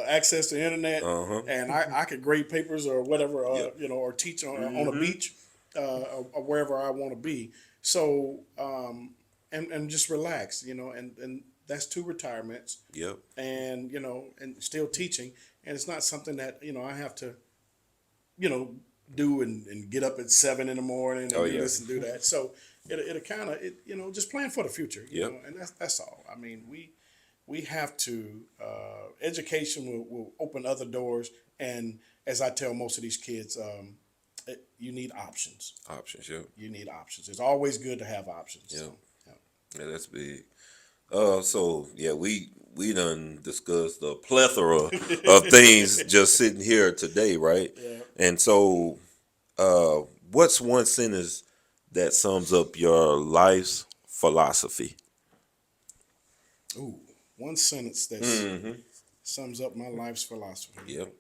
access to internet, and I could grade papers or whatever, or teach on a beach or wherever I want to be. So, and just relax, and that's 2 retirements. Yep. And, and still teaching. And it's not something that, I have to, do and get up at 7 in the morning and do this and do that. So it'll kind of, just plan for the future, and that's all. I mean, we have to, education will open other doors. And as I tell most of these kids, you need options. Options, yeah. You need options. It's always good to have options. Yeah. So, Yeah, that's big. We we done discussed a plethora of things just sitting here today, right? Yeah. And so, uh, what's one sentence that sums up your life's philosophy? Ooh, one sentence that Mm-hmm. sums up my life's philosophy. Yep.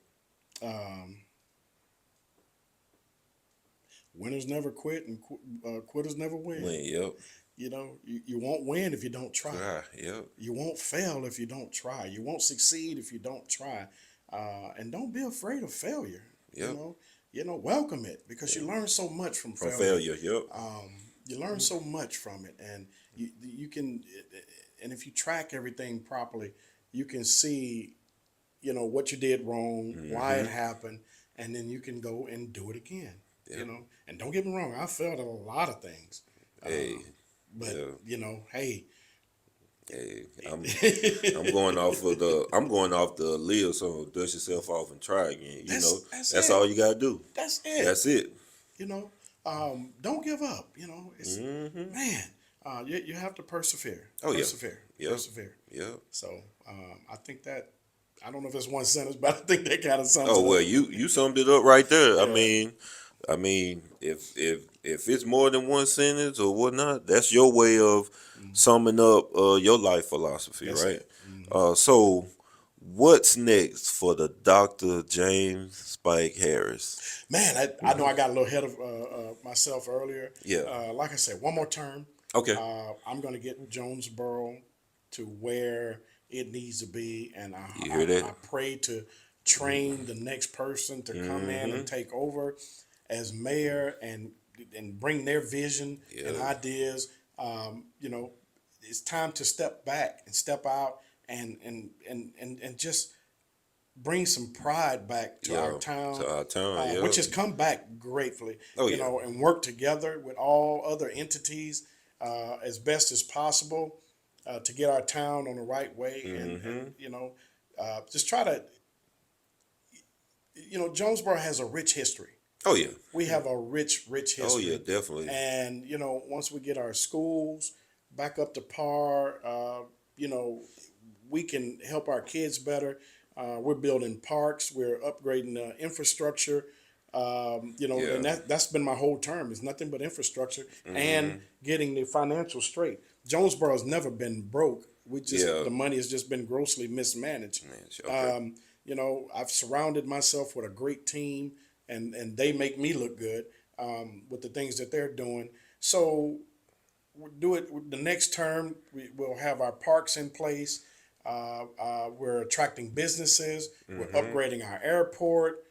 Um, Winners never quit, and quitters never win. Yep. You know, you won't win if you don't try. Yep. You won't fail if you don't try. You won't succeed if you don't try. And don't be afraid of failure. Yep. Welcome it, because you learn so much from From failure. failure. Yep. You learn so much from it, and you can, and if you track everything properly, you can see, what you did wrong, why it happened, and then you can go and do it again. Yeah. And don't get me wrong, I failed at a lot of things. Hey. But Yeah. hey, Hey, I'm going off the live, so dust yourself off and try again. That's That's it. all you gotta do. That's it. That's it. Don't give up. It's Mm-hmm. man. You have to persevere. Oh, yeah. Persevere. Yep. Persevere. Yep. So I think that, I don't know if it's one sentence, but I think that kind of sums Oh it well, up. you summed it up right there. Yeah. I mean, if it's more than one sentence or whatnot, that's your way of summing up your life philosophy, That's right? it. So what's next for the Dr. James Spike Harris? Man, I know I got a little ahead of myself earlier. Yeah. Like I said, one more term. Okay. I'm going to get Jonesboro to where it needs to be, and You hear that? I pray to train the next person to come in and take over as mayor, and bring their vision and Yeah. ideas. It's time to step back and step out, and just bring some pride back to our Yeah. town, To our town, yeah. which has come back gratefully. Oh, yeah. And work together with all other entities as best as possible to get our town on the right way, and just try to. Jonesboro has a rich history. Oh yeah. We have a rich history. Oh yeah, definitely. And once we get our schools back up to par, we can help our kids better. We're building parks. We're upgrading infrastructure. Yeah. And that's been my whole term. It's nothing but infrastructure and getting the financial straight. Jonesboro's never been broke. Yeah. The money has just been grossly mismanaged. Okay. I've surrounded myself with a great team, and they make me look good with the things that they're doing. So we'll do it the next term. We'll have our parks in place. We're attracting businesses. We're upgrading our airport.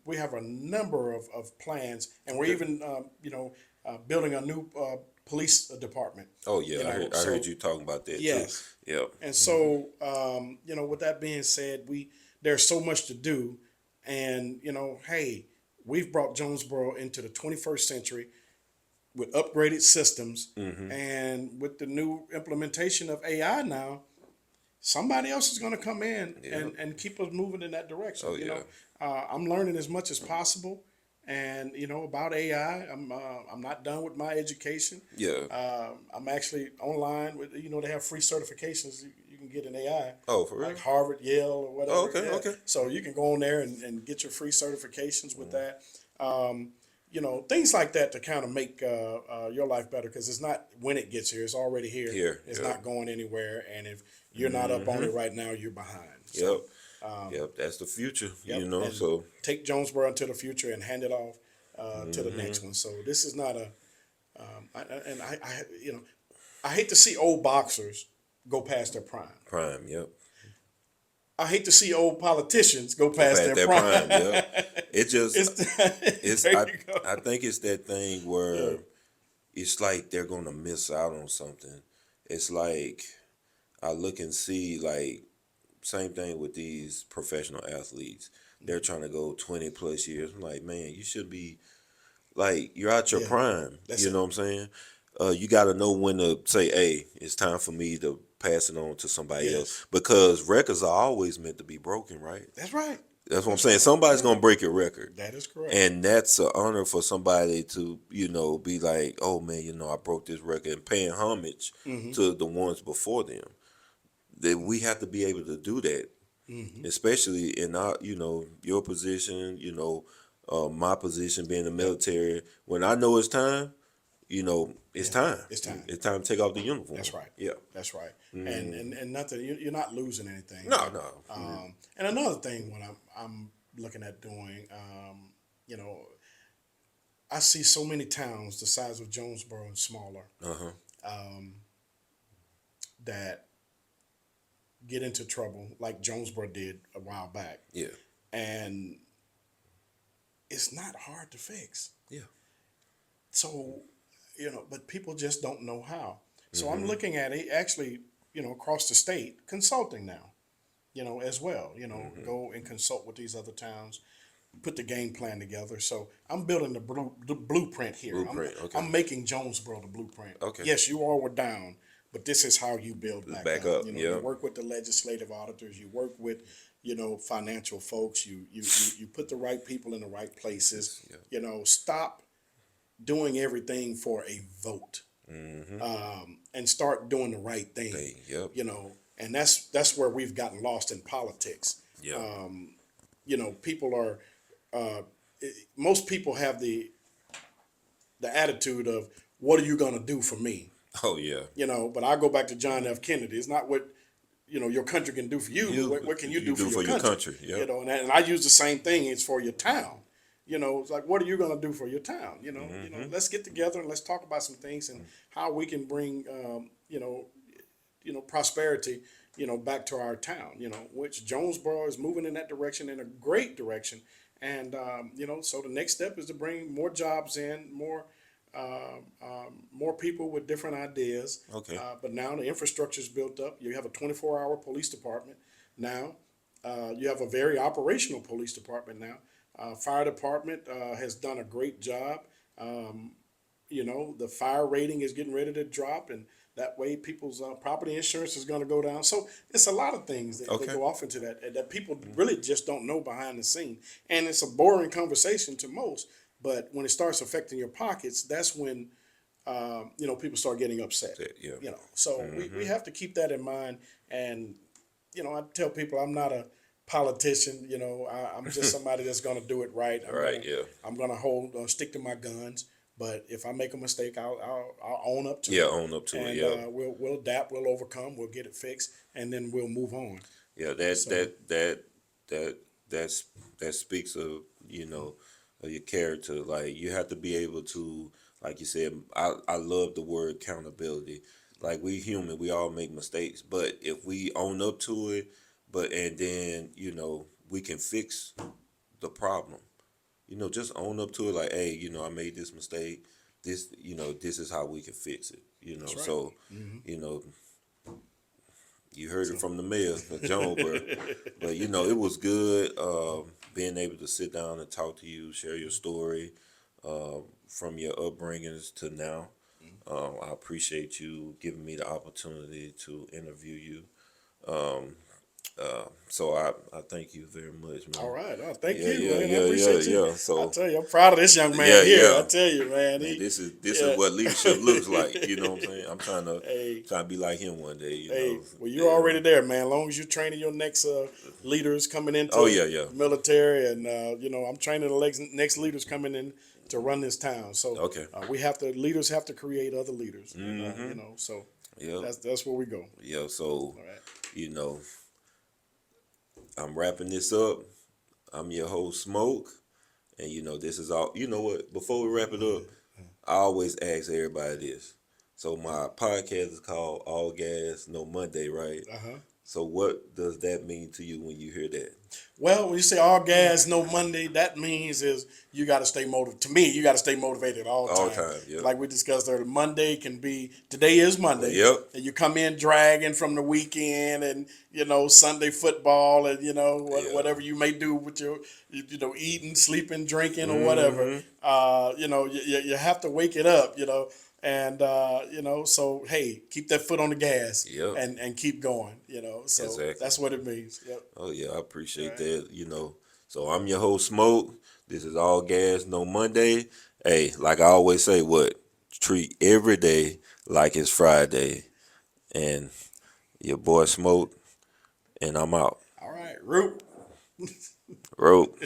We have a number of plans, and we're even building a new police department. Oh yeah, I heard you talking about that Yes. too. Yep. And so, with that being said, there's so much to do, and hey, we've brought Jonesboro into the 21st century with upgraded systems, and with the new implementation of AI now, somebody else is going to come in and keep us moving in that direction. Oh, yeah. I'm learning as much as possible, and about AI. I'm not done with my education. Yeah. I'm actually online with they have free certifications you can get in AI. Oh, for real? Like Harvard, Yale, or whatever. Oh, okay, okay. So you can go on there and get your free certifications with that. Things like that to kind of make your life better, because it's not when it gets here; it's already here. It's not going anywhere, and if you're not up on it right now, you're behind. So, Yep. That's the future. Yep, and So take Jonesboro into the future and hand it off to the next one. So this is not a, I hate to see old boxers go past their prime. prime. Yep. I hate to see old politicians go past their prime. Yep. It just it's There you go. I think it's that thing where it's like they're gonna miss out on something. It's like I look and see, like, same thing with these professional athletes. They're trying to go 20 plus years. I'm like, man, you should be like, you're out your prime. That's You it. know what I'm saying? You got to know when to say, hey, it's time for me to pass it on to somebody Yes. else, because records are always meant to be broken, right? That's right. That's what I'm saying. Somebody's gonna break your record. That is correct. And that's an honor for somebody to, be like, oh man, I broke this record, and paying homage to the ones before them. that we have to be able to do that, especially in our, your position, my position being the military. When I know it's time, it's time. It's time. It's time to take off the uniform. That's right. Yeah. That's right. And nothing. You're not losing anything. No, no. And another thing, when I'm looking at doing, I see so many towns the size of Jonesboro and smaller that get into trouble, like Jonesboro did a while back. Yeah. And it's not hard to fix. Yeah. So, but people just don't know how. So I'm looking at it actually, across the state, consulting now, as well, go and consult with these other towns, put the game plan together. So I'm building the blueprint here. Okay. I'm making Jonesboro the blueprint. Okay. Yes, you all were down, but this is how you build back up. You work with the legislative auditors. You work with, financial folks. You put the right people in the right places. Yeah. Stop doing everything for a vote, and start doing the right thing. Yep. And that's where we've gotten lost in politics. Yeah. People are, most people have the attitude of, what are you going to do for me? Oh yeah. But I go back to John F. Kennedy. It's not what, your country can do for you. But what can you do for your country? Yep. And I use the same thing. It's for your town. It's like, what are you going to do for your town? Let's get together and let's talk about some things and how we can bring, prosperity, back to our town, which Jonesboro is moving in that direction, in a great direction. And, so the next step is to bring more jobs in, more people with different ideas. Okay. But now the infrastructure is built up. You have a 24-hour police department now. You have a very operational police department now. Fire department has done a great job. The fire rating is getting ready to drop, and that way people's property insurance is going to go down. So it's a lot of things that go off into that people really just don't know behind the scene. And it's a boring conversation to most, but when it starts affecting your pockets, that's when people start getting upset. Yeah. So we have to keep that in mind. And I tell people, I'm not a politician. I'm just somebody that's going to do it right. I'm going to stick to my guns. But if I make a mistake, I'll own up to it. Yeah, own up to it. Yeah, we'll adapt, we'll overcome, we'll get it fixed, and then we'll move on. Yeah, that speaks of of your character. Like, you have to be able to, like you said, I love the word accountability. Like, we human, we all make mistakes, but if we own up to it, and then we can fix the problem. Just own up to it. Like, hey, I made this mistake. This, this is how we can fix it. That's right. So, you heard it from the mayor of Jonesboro, but it was good being able to sit down and talk to you, share your story from your upbringings to now. I appreciate you giving me the opportunity to interview you. So I thank you very much, man. All right. Oh, thank you, Yeah, man. I appreciate you. yeah. So I tell you, I'm proud of this young man here. I tell you, man. this is what leadership looks like. You know what I'm saying? I'm trying to be like him one day. Well, you're already there, man. As long as you're training your next leaders coming into the military, and I'm training the next leaders coming in to run this town. So leaders have to create other leaders. So that's where we go. Yeah. So all right. I'm wrapping this up. I'm your host, Smoke. And, this is all. You know what? Before we wrap it up, I always ask everybody this. So my podcast is called All Gas, No Monday, right? So what does that mean to you when you hear that? Well, when you say all gas, no Monday, that means is you got to stay motivated. To me, you got to stay motivated all the time. All time, yeah. Like we discussed earlier, Monday can be, today is Monday. Yep. And you come in dragging from the weekend and, Sunday football and, whatever you may do with your, eating, sleeping, drinking or whatever. You have to wake it up, And, so, hey, keep that foot on the gas and keep going, So exactly. That's what it means. Yep. Oh, yeah, I appreciate that, So I'm your host, Smoke. This is All Gas, No Monday. Hey, like I always say, treat every day like it's Friday. And Your boy Smoke, and I'm out. All right, Root. Rope.